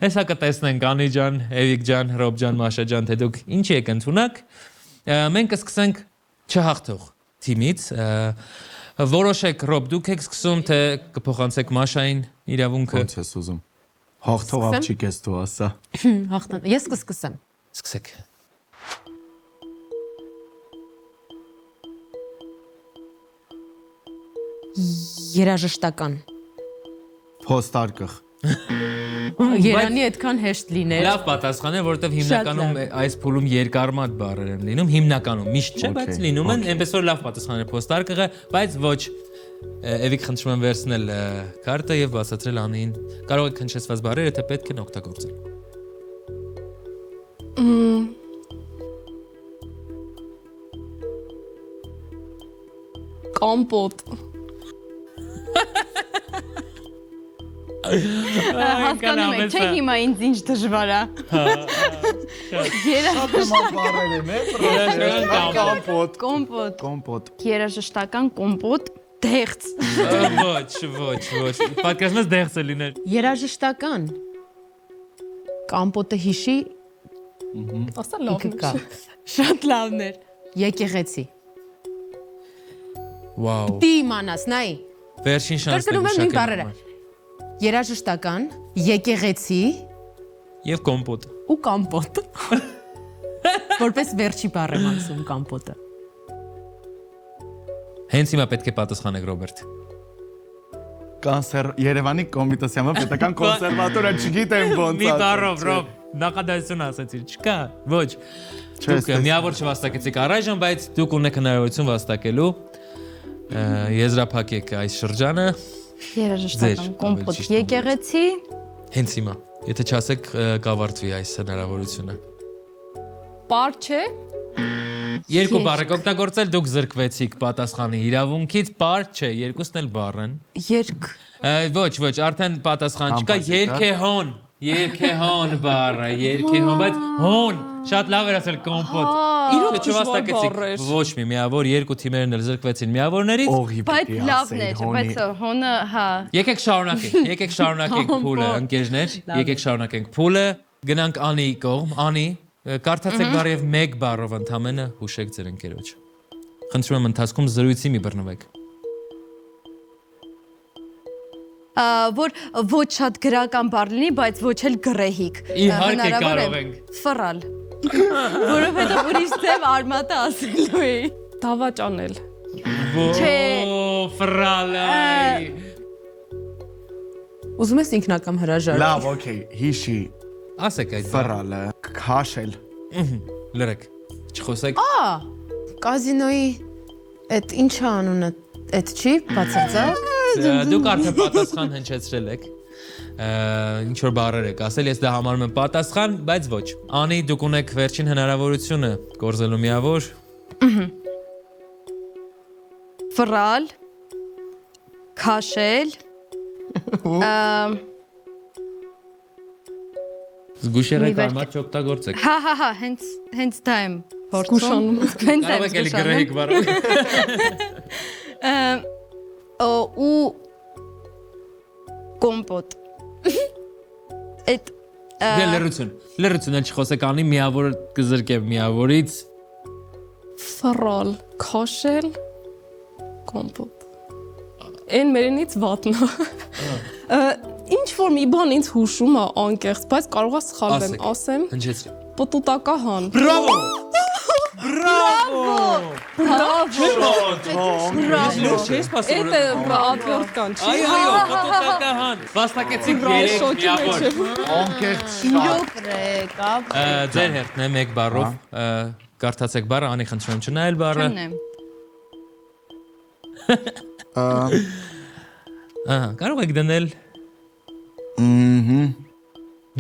Speaker 1: Հեսա կտեսնենք Անի ջան, Էվիկ ջան, Ռոբ ջան, Մաշա ջան, թե դուք ինչ եք ընդունակ։ Մենք կսկսենք չհաղթող թիմից։ Որոշեք, Ռոբ, դուք եք սկսում, թե կփոխանցեք Մաշային իրավունքը։
Speaker 3: Ոնց ես ուզում։ Հաղթող աղջիկ ես դու ասա։
Speaker 5: Հաղթան։ Ես կսկսեմ։
Speaker 1: Սկսեք։
Speaker 5: Երաժշտական։
Speaker 3: Փոստարկղ։
Speaker 5: Երանի այդքան հեշտ լիներ։
Speaker 1: Լավ պատասխան է, որովհետև հիմնականում այս փուլում երկարմատ բառեր են լինում, հիմնականում միշտ չէ, բայց լինում են, այնպես որ լավ պատասխան է փոստարկղը, բայց ոչ Էվիկ խնդրում եմ վերցնել քարտը եւ բացատրել Անին։ Կարող եք քննչեցված բառերը, եթե պետք են օգտագործել։
Speaker 4: Կոմպոտ։
Speaker 2: Հասկանում եք, չէ հիմա ինձ ինչ դժվար է։
Speaker 3: Կոմպոտ։
Speaker 2: Երաժշտական կոմպոտ, դեղց։
Speaker 1: Ոչ։ Պատկերացնես դեղց է լիներ։
Speaker 5: Երաժշտական։ Կամպոտը հիշի
Speaker 4: Ասա լավ։
Speaker 5: կա։ Շատ լավն էր։ Եկեղեցի։
Speaker 1: Վաու։
Speaker 5: Դի իմանաս, նայ։
Speaker 1: Վերջին շանսն է
Speaker 5: Կրկնում եմ նույն
Speaker 1: գուշակելու
Speaker 5: բառերը։
Speaker 1: համար։
Speaker 5: Երաժշտական, եկեղեցի
Speaker 1: Եվ կոմպոտ։
Speaker 5: ու կամպոտ։ Որպես վերջի բառ եմ ասում կամպոտը։
Speaker 1: Հենց հիմա պետք է պատասխանեք Ռոբերտ։
Speaker 3: Կանսեր Երևանի կոմիտասիամը պետական կոնսերվատորը չգիտեմ ոնց։
Speaker 1: Մի բառով Ռոբ, նախադասություն ասացիր, չկա։ Ոչ։ Դուք միավոր չվաստակեցիք առայժմ, բայց դուք ունեք հնարավորություն վաստակելու։ Եզրափակեք այս շրջանը։
Speaker 2: Երաժշտական կոմպոտ, եկեղեցի,
Speaker 1: Հենց հիմա։ Եթե չասեք, կավարտվի այս հնարավորությունը։
Speaker 4: Պար չէ։
Speaker 1: Երկու բառ եք օգտագործել, դուք զրկվեցիք պատասխանի իրավունքից, պար չէ, երկուսն էլ բառ են։
Speaker 2: երկ,
Speaker 1: Ոչ, արդեն պատասխան չկա, երկեհոն բառը, երկեհոն, բայց հոն, շատ լավ էր ասել կոմպոտ։
Speaker 4: Իրոք
Speaker 1: Չվաստակեցիք ոչ մի միավոր, երկու թիմերն էլ զրկվեցին միավորներից։
Speaker 2: բայց լավն էր, բայց հոնը, հա։
Speaker 1: Եկեք շարունակենք փուլը, ընկերներ, եկեք շարունակենք փուլը, գնանք Անի կողմ, Անի, կարդացեք բառ եւ 1 բառով ընդամենը հուշեք ձեր ընկերոջ։ Խնդրում եմ ընթացքում զրույցի մի բռնվեք։
Speaker 2: Որ ոչ շատ գրական բառ լինի, բայց ոչ էլ գրեհիկ։
Speaker 1: Իհարկե կարող ենք։
Speaker 2: Ֆռալ։ Որովհետև ուրիշ ձև արմատը ասելու էի։
Speaker 4: Դավաճանել։
Speaker 2: Չէ։
Speaker 1: Ֆրալայ։
Speaker 5: Ուզում ես ինքնակամ հրաժարվել։
Speaker 3: Լավ, օքեյ, հիշի,
Speaker 1: Ասեք այդ բառը։
Speaker 3: ֆռալը, քաշել։
Speaker 1: Լրեք։ Չխոսեք։
Speaker 5: Կազինոյի այդ ինչ է անունը, այդ չի, բացարձակ։
Speaker 1: Դուք արդեն պատասխան հնչեցրել եք։ Ինչ որ բառեր եք ասել, ես դա համարում եմ պատասխան, բայց ոչ։ Անի, դուք ունեք վերջին հնարավորությունը կորզելու միավոր։
Speaker 2: Ֆռալ, քաշել,
Speaker 1: Զգուշեղեք արմատ չօգտագործեք։
Speaker 2: Հա, հենց դա եմ
Speaker 4: Զգուշանում։
Speaker 1: Կարող եք էլի գրեհիկ բառը։
Speaker 2: ու կոմպոտ։ Այդ
Speaker 1: Դե լրություն էլ չխոսեք անի միավոր կզրկեմ միավորից։
Speaker 4: Ֆռալ, քաշել, կոմպոտ։ Այն մերինից վատնա։ Ինչ որ մի բան ինձ հուշում է անկեղծ, բայց կարող է սխալվեմ, ասեմ,
Speaker 1: Հնչեցրի։
Speaker 4: պտուտակահան։
Speaker 1: Բրավո։ Չես սպասում։
Speaker 4: Էդ է ատվորտկան, չի։
Speaker 1: Այո, պտուտակահան։ Վաստակեցիք 3 միավոր։
Speaker 3: Անկեղծ
Speaker 1: Ձեր հերթն է 1 բառով։ Կարդացեք բառը, անի խնդրում եմ չնայել բառը։
Speaker 2: Չնեմ։
Speaker 1: Ահա, կարող եք դնել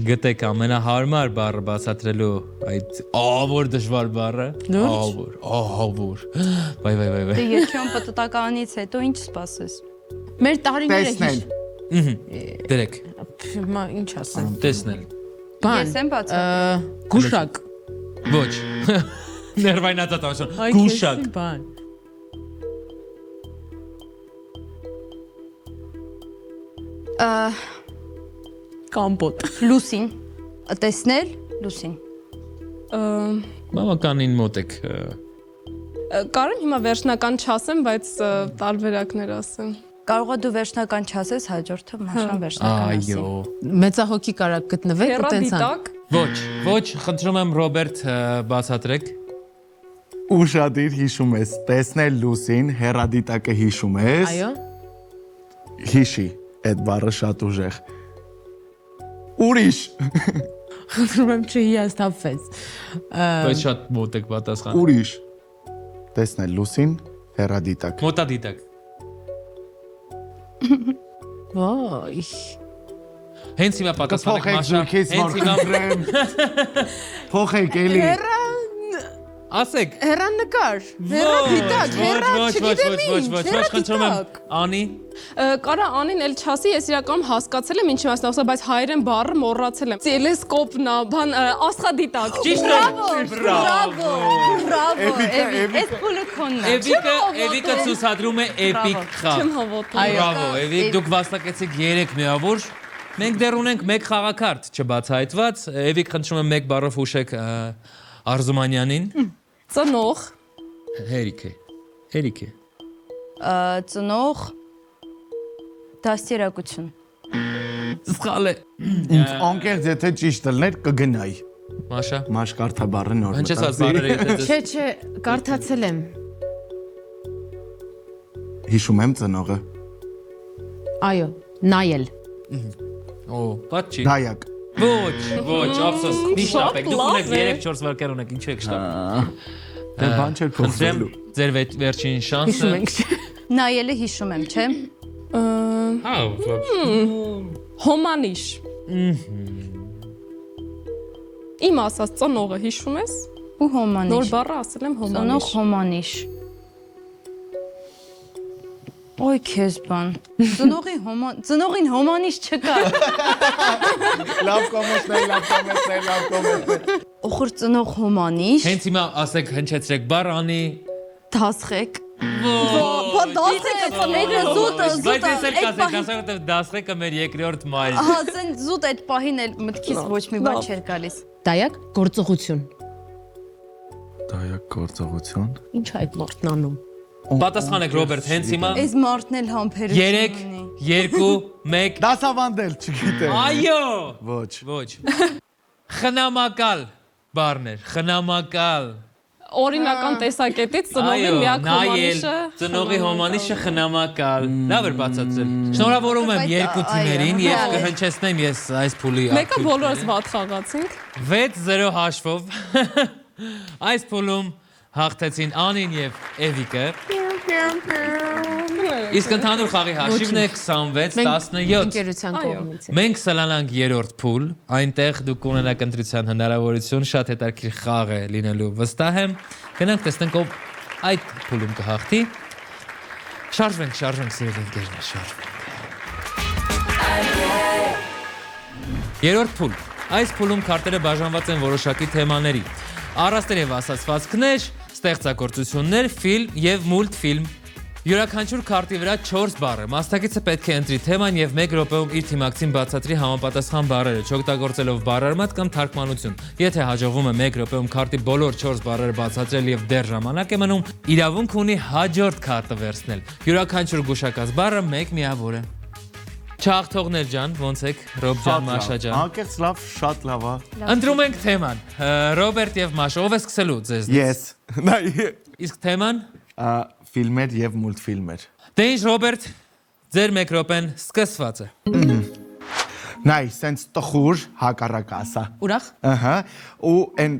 Speaker 1: գտեք ամենահարմար բառը բացատրելու այդ ահավոր դժվար բառը։ Ահավոր։ Վայ։
Speaker 2: Դե երջան պտտականից հետո ինչ սպասես։
Speaker 5: Մեր տարիները
Speaker 3: Տեսնել
Speaker 1: Դրեք,
Speaker 5: Հիմա ինչ ասեմ։
Speaker 1: տեսնել։
Speaker 5: Բան։
Speaker 2: Ես եմ բացատրել։
Speaker 5: Գուշակ։
Speaker 1: Ոչ։ Ներվայնացած գուշակ։
Speaker 5: Բան։ Կամպոտ։
Speaker 2: Լուսին։ Տեսնել լուսին։
Speaker 1: Բավականին մոտ եք։
Speaker 4: Կարեմ հիմա վերջնական չասեմ, բայց տարբերակներ ասեմ։
Speaker 2: Կարող է դու վերջնական չասես, հաջորդը մաշան վերջնական ասի։
Speaker 1: Այո։
Speaker 5: Մեծահոգի կարակ գտնվեք ու տենցան։
Speaker 4: Հեռադիտակ։
Speaker 1: Ոչ, խնդրում եմ Ռոբերտ բացատրեք։
Speaker 3: Ուշադիր հիշում ես տեսնել լուսին հերադիտակը հիշում ես
Speaker 5: Այո։
Speaker 3: Հիշի այդ բառը շատ ուժեղ Ուրիշ
Speaker 5: Խնդրում եմ չհիասթափվես։
Speaker 1: Բայց շատ մոտ եք պատասխան։
Speaker 3: Ուրիշ տեսնել լուսին հերադիտակ
Speaker 1: Մոտադիտակ։
Speaker 5: Ոայ։
Speaker 1: Հենց հիմա պատասխանեք
Speaker 3: Փոխեք
Speaker 1: Մաշա։
Speaker 3: զույգից
Speaker 1: Հենց հիմա
Speaker 3: մորքրեմ Փոխեք էլի
Speaker 1: ասեք։
Speaker 5: Հեռանկար։ Հեռադիտակ,
Speaker 1: Ոչ, խնդրում եմ Անի։
Speaker 4: Կարա անին էլ չասի, ես իրականում հասկացել եմ ինչի մասն ասա, բայց հայերեն բառը մոռացել եմ։ Տելեսկոպն է, բան աստղադիտակ։
Speaker 1: Ճիշտ է։
Speaker 2: Բրավո։ Այս փուլը քոնն է։
Speaker 1: Էվիկը ցուցադրում է էպիկ խաղ։
Speaker 4: Չեմ հավատում։
Speaker 1: Բրավո, Էվիկ, դուք վաստակեցիք 3 միավոր։ Մենք դեռ ունենք 1 խաղակարդ չբացահայտված։ Էվիկ, խնդրում եմ 1 բառով հուշեք Արզումանյանին։
Speaker 4: Ծնող։
Speaker 1: Հերիք է։
Speaker 2: Ծնող դաստիարակություն։
Speaker 1: Սխալ է։
Speaker 3: Ինձ անկեղծ եթե ճիշտ ելներ կգնայի
Speaker 1: Մաշա։
Speaker 3: Մաշկարթաբառը նոր
Speaker 1: Հնչեցած բառերը եթե
Speaker 5: Չէ, կարդացել եմ։
Speaker 3: Հիշում եմ ծնողը
Speaker 5: Այո, նայել։
Speaker 1: Օ, պատճի։
Speaker 3: Դայակ
Speaker 1: Ոչ, ափսոս։ Մի շտապեք։ Դուք ունեք 3-4 վարկեր ունեք, ինչու եք շտապում։
Speaker 3: Դե բան չէր փոխվելու
Speaker 1: Ձեր վերջին շանսը։
Speaker 5: Հիշում ենք։
Speaker 2: Նայելը հիշում եմ, չէ՞։
Speaker 1: Հա,
Speaker 4: Հոմանիշ։ Իմ ասած ծնողը հիշում ես։
Speaker 2: Ու հոմանիշ։
Speaker 4: Նոր բառը ասել եմ
Speaker 2: Ծնող
Speaker 4: հոմանիշ։
Speaker 2: հոմանիշ։ Ոյ քեզ բան։ Ծնողին հոմանիշ չկա։
Speaker 3: Լավ կոմենտներ
Speaker 2: Օխոր ծնող հոմանիշ։
Speaker 1: հենց հիմա ասեք հնչեցրեք բառ անի։
Speaker 2: Դասղեք։ Դասղեկը ծնողը զուտը
Speaker 1: Բայց ես էլ կասեք, ասեմ, դասղեկը մեր երկրորդ մայր։
Speaker 2: Ահա, ցեն զուտ այդ պահին էլ մտքից ոչ մի բան չէր գալիս։
Speaker 5: Դայակ գործողություն։
Speaker 3: Դայակ գործողություն
Speaker 5: Ինչ է այդ մարդն անում։
Speaker 1: Պատասխանեք Ռոբերտ, հենց հիմա
Speaker 2: Այս մարդն էլ համբերություն
Speaker 1: 3, 2, 1
Speaker 3: Դասավանդել չգիտեմ
Speaker 1: Այո։
Speaker 3: Ոչ
Speaker 1: Խնամակալ բառներ, խնամակալ։
Speaker 4: Օրինական տեսակետից ծնողի միակ հոմանիշը։
Speaker 1: Ծնողի հոմանիշը խնամակալ։ Լավ էր բացատրել։ Շնորհավորում եմ երկու թիմերին եւ կհնչեցնեմ ես այս փուլի
Speaker 4: Մեկը բոլորս վատ խաղացինք։
Speaker 1: 6-0 հաշվով։ Այս փուլում հաղթեցին Անին եւ Էվիկը։ Իսկ ընդհանուր խաղի հաշիվն է 26-17։
Speaker 5: Ընկերության կողմից։
Speaker 1: Մենք սլանանք երրորդ փուլ, այնտեղ դուք կունենաք ընտրության հնարավորություն, շատ հետաքրքիր խաղ է լինելու վստահ եմ։ Գնանք տեսնենք ով այդ փուլում կհաղթի։ Շարժվենք, սիրելի ընկերներ, շարժվենք։ Երրորդ փուլ։ Այս փուլում քարտերը բաժանված են որոշակի թեմաների։ Առաստեր եւ ասացվածքներ, ստեղծագործություններ, ֆիլմ եւ մուլտֆիլմ։ Յուրաքանչյուր քարտի վրա 4 բառ է։ Մասնակիցը պետք է ընտրի թեման եւ 1 րոպեում իր թիմակցին բացատրի համապատասխան բառերը, չօգտագործելով բառարմատ կամ թարգմանություն։ Եթե հաջողվում է 1 րոպեում քարտի բոլոր 4 բառերը բացատրել եւ դեռ ժամանակ է մնում, իրավունք ունի հաջորդ քարտը վերցնել։ Յուրաքանչյուր գուշակած բառը 1 միավոր է։ Չաղթողներ ջան, ոնց եք, Ռոբ ջան, Մաշա ջան։
Speaker 3: Անկեղծ լավ, շատ լավ է։
Speaker 1: Ընտրում ենք թեման։ Ռոբերտ եւ Մաշա, ով է սկսելու ձեզ։
Speaker 3: Ես։
Speaker 1: Իսկ թեման
Speaker 3: Ֆիլմեր եւ մուլտֆիլմեր։
Speaker 1: Դե ինչ Ռոբերտ, ձեր 1 րոպեն սկսված է։
Speaker 3: Նայ, սենց տխուր հակառակ ասա։
Speaker 5: Ուրախ։
Speaker 3: Ահա, ու այն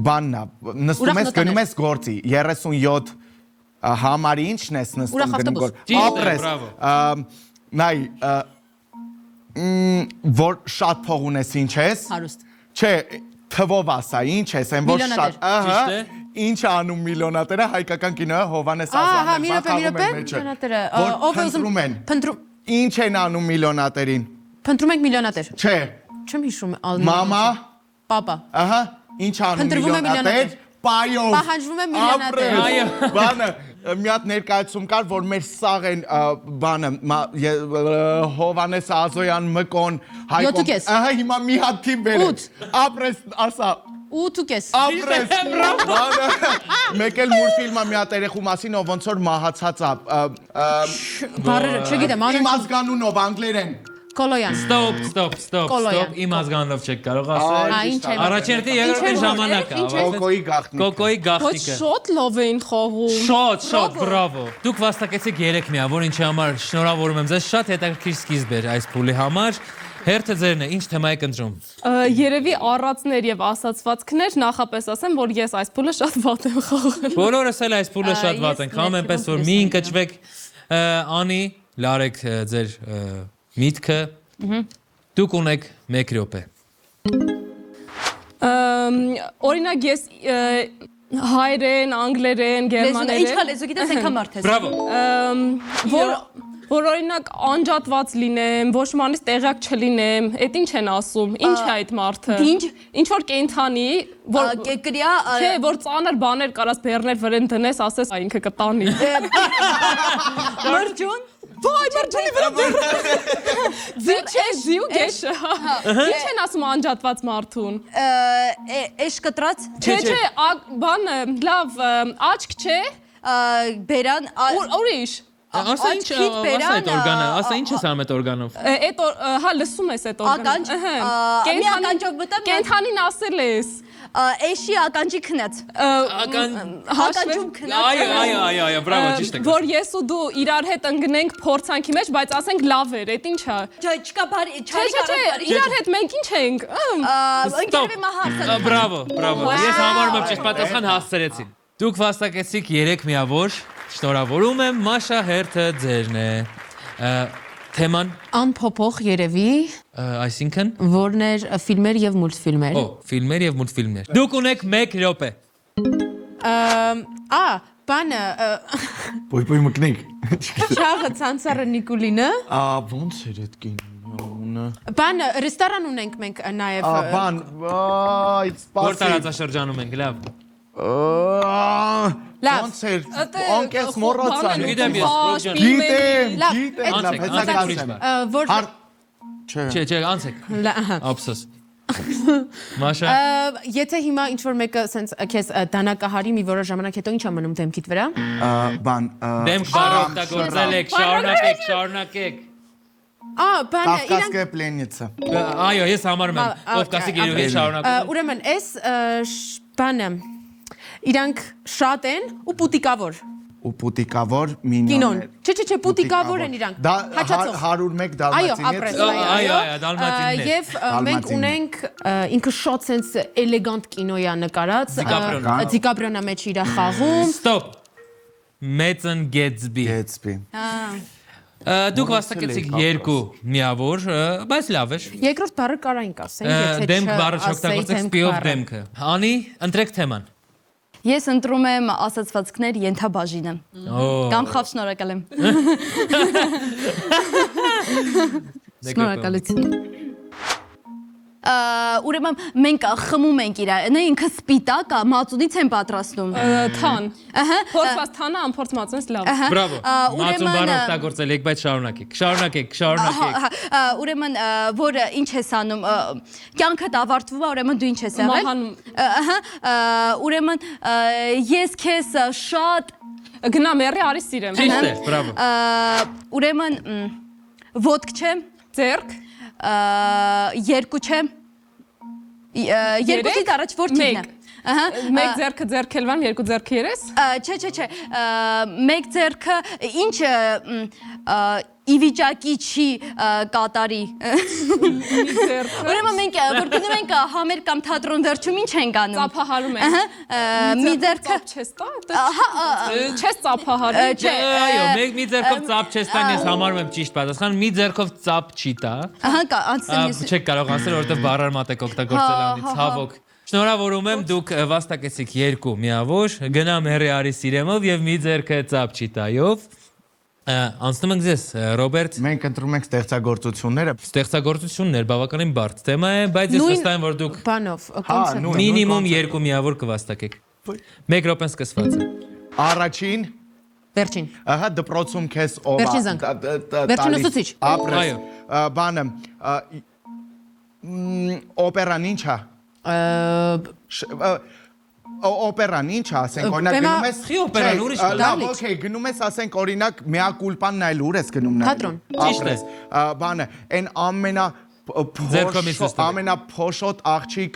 Speaker 3: բաննա, նստում ես գնում ես գործի 37 համարի ինչն ես նստում գնում գործ։ Ապրես։ Նայ, որ շատ փող ունես ինչ ես։
Speaker 5: Հարուստ։
Speaker 3: Չէ, թվով ասա, ինչ ես, այն որ շատ, ահա,
Speaker 1: Ճիշտ է։
Speaker 3: ինչ է անում միլիոնատերը, հայկական կինոյը Հովհաննես Ազյանն է,
Speaker 5: միլիոնատերը, ով է ուզում
Speaker 3: փնտրում։ Ինչ են անում միլիոնատերին։
Speaker 5: Փնտրում եք միլիոնատեր։
Speaker 3: Չէ,
Speaker 5: Չեմ հիշում։
Speaker 3: մամա,
Speaker 5: Պապա։
Speaker 3: ահա, ինչ անում
Speaker 5: Փնտրվում է
Speaker 3: միլիոնատեր, պայով։
Speaker 5: Պահանջվում է միլիոնատեր։
Speaker 3: Այո, բանը, մի հատ ներկայացում կար, որ մեր սաղ են բանը Հովհաննես Ազոյան, Մկոն, Հայկոն։
Speaker 5: 7.5։
Speaker 3: Ահա, հիմա մի հատ թիմ բերել։ Ապրես, ասա։
Speaker 5: 8.5։
Speaker 3: Ապրես։ Բանը, մեկ էլ մուլտֆիլմը մի հատ երեխու մասին, ով ոնց որ մահացած է։
Speaker 5: Բարերը, չգիտեմ,
Speaker 3: Իմ ազգանունով անգլերեն։
Speaker 5: Կոլոյան։
Speaker 1: Ստոպ, իմ ազգանով չեք կարող
Speaker 5: Ա,
Speaker 1: ասել։
Speaker 5: ինչ է։
Speaker 1: Առաջերտի երկրորդ ժամանակը։
Speaker 3: Կոկոյի գաղտնիք։
Speaker 1: Կոկոյի
Speaker 4: Ոչ
Speaker 1: գաղտնիքը։
Speaker 4: շատ լավ էին խաղում։
Speaker 1: Շատ, բրավո։ Դուք վաստակեցիք 3 միավոր, ինչի համար շնորհավորում եմ ձեզ, շատ հետաքրքիր սկիզբ էր այս փուլի համար։ Հերթը ձերն է, ինչ թեմա եք ընտրում։
Speaker 4: Երևի առածներ եւ ասացվածքներ, նախապես ասեմ, որ ես այս փուլը շատ վատ եմ խաղալ։
Speaker 1: Բոլորս էլ այս փուլը շատ վատ ենք խաղում, այնպես որ մի ընկճվեք։ Անի, լարեք ձեր միտքը։ Դուք ունեք 1 րոպե։
Speaker 4: Օրինակ ես հայերեն, անգլերեն, գերմաներեն։
Speaker 2: Ինչքան լեզու գիտես, այնքան մարդ ես։
Speaker 1: Բրավո։
Speaker 4: Որ օրինակ անջատված լինեմ, ոչ մանից տեղյակ չլինեմ, այդ ինչ են ասում, ինչ է այդ մարդը։ Ինչ որ կենթանի, որ
Speaker 2: կրիա
Speaker 4: չէ, որ ծանր բաներ կարաս բեռներ վրան դնես, ասես ինքը կտանի։
Speaker 2: մրջուն։
Speaker 4: Վայ, մրջունի վրա։ Ձիու գեշը։ Ինչ են ասում անջատված մարդուն։
Speaker 2: Էշ կտրած։
Speaker 4: Չէ, բանը, լավ, աչք չէ։
Speaker 2: Բերան
Speaker 4: Ուրիշ։
Speaker 1: Ասա ինչ, ասա այդ օրգանը, ասա ինչ ես անում այդ օրգանով։
Speaker 4: Այդ հա լսում ես այդ օրգանը։
Speaker 2: Ականջ, մի ականջով մտա։
Speaker 4: Կենթանին ասել ես։
Speaker 2: Էշի ականջի քնած։
Speaker 4: Ականջում
Speaker 2: քնած։
Speaker 1: Այո, բրավո, ճիշտ եք։
Speaker 4: Որ ես ու դու իրար հետ ընկնենք փորձանքի մեջ, բայց ասենք լավ էր, այդ ինչա։
Speaker 2: Չկա բարի,
Speaker 4: Չէ, իրար հետ մենք ինչ ենք։
Speaker 2: ընկերվի մահարցը։
Speaker 1: Բրավո, ես համարում եմ ճիշտ պատասխան հասցրեցին։ Դուք վաստակեցիք 3 միավոր, շնորհավորում եմ, Մաշա, հերթը ձերն է։ Թեման
Speaker 5: Անփոփոխ երևի,
Speaker 1: այսինքն
Speaker 5: որն էր ֆիլմեր եւ մուլտֆիլմեր։
Speaker 1: ֆիլմեր եւ մուլտֆիլմներ։ Դուք ունեք 1 րոպե։
Speaker 5: Բանը
Speaker 3: Պոյ մկնիկ։
Speaker 5: Չաղը ցանցարը Նիկուլինը։
Speaker 3: Ոնց էր այդ կինոյը։
Speaker 5: Բանը ռեստորան ունենք մենք նաեւ։
Speaker 3: Բան, այ
Speaker 1: Որ տարածաշրջանում ենք, լավ։
Speaker 3: Ոնց էր, անկեղծ մոռացա։
Speaker 1: Գիտեմ ես,
Speaker 3: Գիտեմ,
Speaker 1: Անցեք, ուրիշ բան։
Speaker 5: Որ
Speaker 1: Չէ, անցեք։ Ափսոս։ Մաշա։
Speaker 5: Եթե հիմա ինչ որ մեկը սենց քեզ դանակահարի մի որոշ ժամանակ հետո ինչ է մնում դեմքիդ վրա։
Speaker 3: Բան,
Speaker 1: Դեմք բառ օգտագործել եք, շարունակեք։
Speaker 5: Բանը
Speaker 3: Կասկասկե պլենիցա։
Speaker 1: Այո, ես համարում եմ, Կովկասի գերուհի շարունակում։
Speaker 5: Ուրեմն էս բանը իրանք շատ են ու պուտիկավոր։
Speaker 3: Ու պուտիկավոր
Speaker 5: Կինոն։
Speaker 3: մինյոններ։
Speaker 5: Չէ, պուտիկավոր են իրանք։
Speaker 3: Դա
Speaker 5: Հաճածող։
Speaker 3: 101
Speaker 5: Այո,
Speaker 3: դալմատինից։
Speaker 5: ապրես։
Speaker 1: Այո, դալմատիններ։
Speaker 5: Եվ մենք ունենք ինքը շատ սենց էլեգանտ կինոյա նկարած։ Դիկապրիոնա մեջ իրա խաղում։
Speaker 1: Ստոպ։ Մեծն Գեթսբի։
Speaker 3: Գեթսբի։
Speaker 1: Դուք վաստակեցիք 2 միավոր, բայց լավ էր։
Speaker 5: Երկրորդ բառը կարային կասենք, եթե
Speaker 1: Դեմք բառը չօգտագործեք սպիով դեմքը։ Անի, ընտրեք թեման։
Speaker 2: Ես ընտրում եմ ասացվածքներ ենթաբաժինը։ Կամ խավ շնորհակալ եմ։ Շնորհակալություն։ ուրեմն մենք խմում ենք իրան, ինքը սպիտակ է, մածունից են պատրաստում։
Speaker 4: Թան։ Փորձված թանը ամփորձ մածունից լավ։
Speaker 1: Բրավո։ Մածուն բառը օգտագործել եք, բայց շարունակեք։
Speaker 2: Ուրեմն որ ինչ ես անում, կյանքդ ավարտվում է, ուրեմն դու ինչ ես եղել։ Ուրեմն ես քեզ շատ
Speaker 4: գնա մեռի արի սիրեմ։
Speaker 1: Ճիշտ է, բրավո։
Speaker 2: Ուրեմն ոդկ չէ,
Speaker 4: Ձերք։
Speaker 2: երկու չէ, երկուսից առաջ որ թիվն է։
Speaker 4: Մեկ ձերքը ձերքելվան, երկու ձերքը երես։
Speaker 2: Չէ, մեկ ձերքը ինչ ի վիճակի չի կատարի։ Ուրեմն մենք որ գնում ենք համեր կամ թատրոն վերջում ինչ ենք անում։
Speaker 4: Ծափահարում ենք։
Speaker 2: Մի ձերքը
Speaker 4: չես տա։ Չես ծափահարում։
Speaker 1: Այո, մի ձեռքով ծափ չես տան, ես համարում եմ ճիշտ պատասխան, մի ձեռքով ծափ չի տա։ Չեք կարող ասել, որովհետև բառարմատ եք օգտագործել անից, ցավոք։ Շնորհավորում եմ, դուք վաստակեցիք 2 միավոր, գնա մեռի արի սիրեմով եւ մի ձեռքը ծափ չի տայով։ Անցնում ենք ձեզ, Ռոբերտ։
Speaker 3: Մենք ընտրում ենք ստեղծագործությունները։
Speaker 1: Ստեղծագործություններ բավականին բարդ թեմա է, բայց ես վստահ եմ, որ դուք
Speaker 5: Բանով,
Speaker 1: մինիմում 2 միավոր կվաստակեք։ 1 րոպեն սկսված է։
Speaker 3: Առաջին
Speaker 5: Վերջին։
Speaker 3: Ահա դպրոցում քեզ ով
Speaker 5: Վերջին զանգ։ Վերջին ուսուցիչ։
Speaker 3: Ապրես։
Speaker 1: Այո։
Speaker 3: Բանը օպերան ինչ է։ Օպերան ինչ է, ասենք օրինակ գնում ես։
Speaker 1: Խի օպերան ուրիշ բան։
Speaker 3: Լավ, օքեյ, գնում ես ասենք օրինակ Mea Culpa-ն նայել ուր ես գնում նայել։
Speaker 5: Թատրոն։
Speaker 1: Ճիշտ է։
Speaker 3: Բանը այն ամենափոշոտ աղջիկ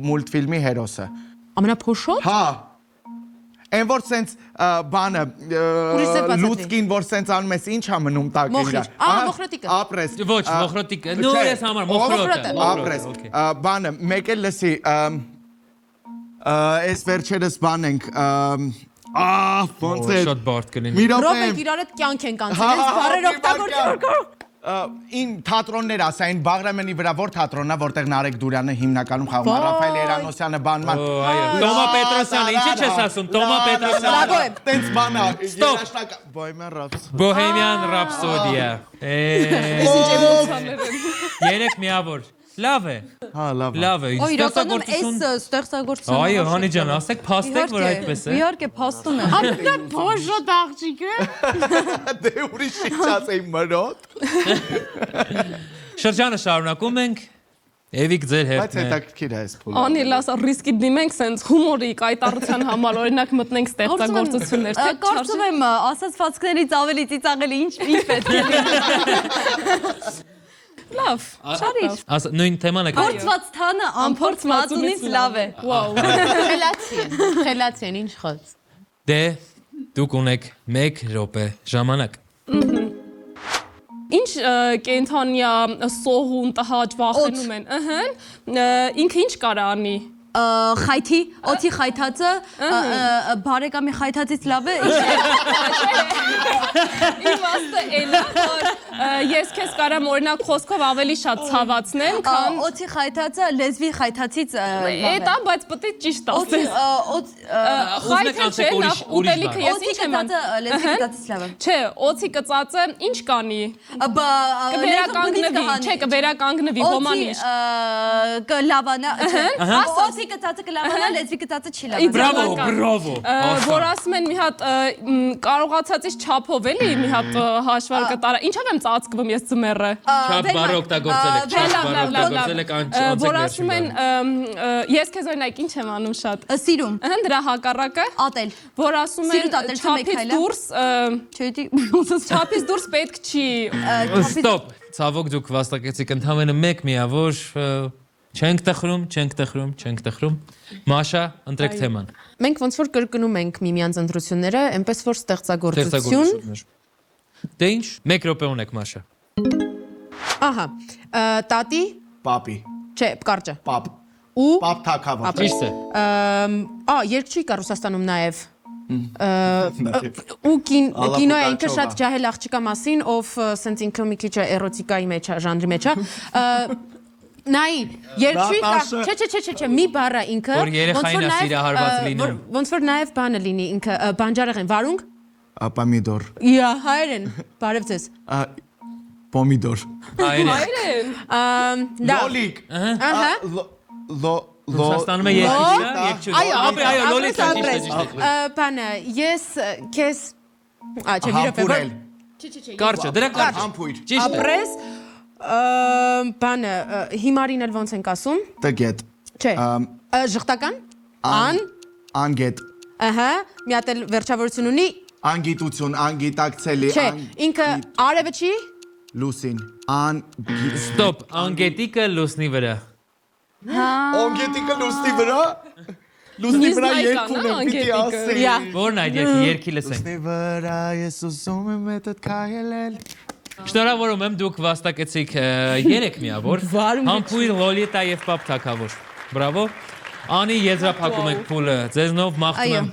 Speaker 3: մուլտֆիլմի հերոսը։
Speaker 5: Ամենափոշոտ։
Speaker 3: Հա։ Այն որ սենց բանը լուցկին որ սենց անում ես ինչ է մնում տակը իրա։
Speaker 5: Մոխրոտիկը։
Speaker 3: Ապրես։
Speaker 1: Ոչ, մոխրոտիկը։ Նո, ես համար մոխրոտը։
Speaker 3: Ապրես։ Բանը մեկ էլ լսի այս վերջերս բան ենք ոնց է
Speaker 1: Շատ բարդ կլինի։
Speaker 3: մի րոպե
Speaker 5: Ռոբերտ իրար հետ կյանք են կանցել, հենց բարեր օգտագործել։
Speaker 3: ին թատրոններ ասային Բաղրամյանի վրա որ թատրոնն է որտեղ Նարեկ Դուրյանը հիմնականում խաղում է Ռաֆայել Երանոսյանը բանման
Speaker 1: Այո, Տոմա Պետրոսյանը, ինչի՞ չես ասում, Տոմա Պետրոսյանը։
Speaker 3: Տենց բան է
Speaker 1: Ստոպ։
Speaker 3: Bohemian
Speaker 1: Bohemian
Speaker 3: Rhapsody
Speaker 1: Rhapsody-ը։
Speaker 4: Ինչ էմոցիաներ են։
Speaker 1: 3 միավոր։ Լավ է։
Speaker 3: Հա լավ
Speaker 1: Լավ է։
Speaker 2: Իրականում այս ստեղծագործությունը։
Speaker 1: Այո, Հանի ջան, ասեք, փաստեք, որ այդպես է։
Speaker 2: Իհարկե, փաստում է։
Speaker 5: Ամենափոշոտ աղջիկը։
Speaker 3: Դե ուրիշ ինչ ասեի մրոտ
Speaker 1: Շրջանը շարունակում ենք։ Էվիկ ձեր
Speaker 3: բայց
Speaker 1: հերթն է։
Speaker 3: հետաքրքիր է այս փուլը
Speaker 4: Անի լասա ռիսկի դիմենք սենց հումորի կայտառության համար օրինակ մտնենք ստեղծագործություններ, թե
Speaker 2: Կարծում եմ ասացվածքներից ավելի ծիծաղելի ինչ պետք է։
Speaker 4: լավ։
Speaker 2: Շարիր։
Speaker 1: Նույն թեման է։
Speaker 2: Փորձված թանը ամփորձ մածունից լավ է։
Speaker 4: Վաու։
Speaker 5: Խելացի են, ինչ խոց։
Speaker 1: Դե դուք ունեք 1 րոպե ժամանակ։
Speaker 4: Ինչ կենթանիա սողուն տհաճ վախենում են, ինքը ինչ կարա անի։
Speaker 2: Խայթի, օդի խայթածը, բարեկամի խայթածից լավ է։
Speaker 4: Իմաստը էլա, որ ես քեզ կարամ օրինակ խոսքով ավելի շատ ցավացնեմ, քան
Speaker 2: Օդի խայթածը լեզվի խայթածից
Speaker 4: Էտա, բայց պետք է ճիշտ ասես։ Խայթը չէ, նախ ուտելիքը ես ինչ եմ անում։
Speaker 2: լեզվի կծածից լավ է։
Speaker 4: Չէ, օծի կծածը ինչ կանի։ Կվերականգնվի, չէ, կվերականգնվի ոմանիշ։
Speaker 2: Կլավանա, օդի կծածը կլավանա, լեզվի կծածը չի լավանա։
Speaker 1: Բրավո, բրավո։
Speaker 4: Որ ասում են մի հատ կարողացածից չափով էլի մի հատ հաշվարկը տարա։ Ինչով եմ ծածկվում ես ձմեռը։
Speaker 1: Շատ բառ օգտագործել եք, շատ բառ օգտագործել եք, անցեք
Speaker 4: Որ ասում են ես քեզ օրինակ ինչ եմ անում շատ։
Speaker 2: Սիրում,
Speaker 4: Դրա հակառակը
Speaker 2: ատել։
Speaker 4: որ ասում
Speaker 2: Սիրուտ
Speaker 4: են
Speaker 2: ատել,
Speaker 4: չափից
Speaker 2: չմեքայլը։
Speaker 4: դուրս չափից դուրս պետք չի։
Speaker 1: Ստոպ, ցավոք դուք վաստակեցիք ընդամենը 1 միավոր, չենք տխրում։ Մաշա, ընտրեք թեման։
Speaker 5: Մենք ոնց որ կրկնում ենք միմյանց ընտրությունները, այնպես որ ստեղծագործություն։
Speaker 1: Դե ինչ, 1 րոպե ունեք Մաշա։
Speaker 5: Ահա, տատի,
Speaker 3: Պապի
Speaker 5: չէ, կարճը։
Speaker 3: Պապ
Speaker 5: Ու
Speaker 3: Պապ թակավոր
Speaker 1: Ճիշտ է։
Speaker 5: երկչի կա Ռուսաստանում նաև։ Ու կինո է ինքը շատ ջահել աղջիկա մասին, ով սենց ինքը մի քիչ էրոտիկայի մեջ է, ժանրի մեջ է։ Նայ, երկչի կա, չէ, մի բառը ինքը,
Speaker 1: Որ երեխային է սիրահարված լինում։
Speaker 5: ոնց որ նաև բանը լինի ինքը, բանջարեղեն, վարունգ։
Speaker 3: Պամիդոր
Speaker 5: Իա, հայերեն, բարև ձեզ։
Speaker 3: Պոմիդոր։
Speaker 1: Հայերեն։
Speaker 3: Լոլիկ։
Speaker 1: Ռուսաստանում է երկչույլ։ Այո, լոլիկ է։
Speaker 5: Բանը, ես քեզ չէ,
Speaker 3: Համբուրել։
Speaker 1: Կարճը, դրա կարճ։
Speaker 3: Համբույր։
Speaker 1: Ճիշտ է։
Speaker 5: ապրես բանը հիմարին էլ ոնց ենք ասում։
Speaker 3: Տգետ։
Speaker 5: Չէ։ Ժխտական։
Speaker 3: Անգետ։
Speaker 5: Ահա, մի հատ էլ վերջավորություն ունի։
Speaker 3: Անգիտություն, անգիտակցելի,
Speaker 5: Չէ, ինքը արևը չի։
Speaker 3: լուսին։
Speaker 1: Ստոպ, անգետիկը լուսնի վրա։
Speaker 3: Անգետիկը լուսնի վրա։ Լուսնի վրա երկուն եմ պիտի ասի։
Speaker 1: Որն այդ երկի լսենք։
Speaker 3: Լուսնի վրա ես ուզում եմ հետդ քայլել։
Speaker 1: Շնորհավորում եմ, դուք վաստակեցիք 3 միավոր։ Համբույր, Լոլիտա եւ Պապ Թագավոր։ Բրավո։ Անի եզրափակում եք փուլը։ Ձեզնով մաղթում եմ։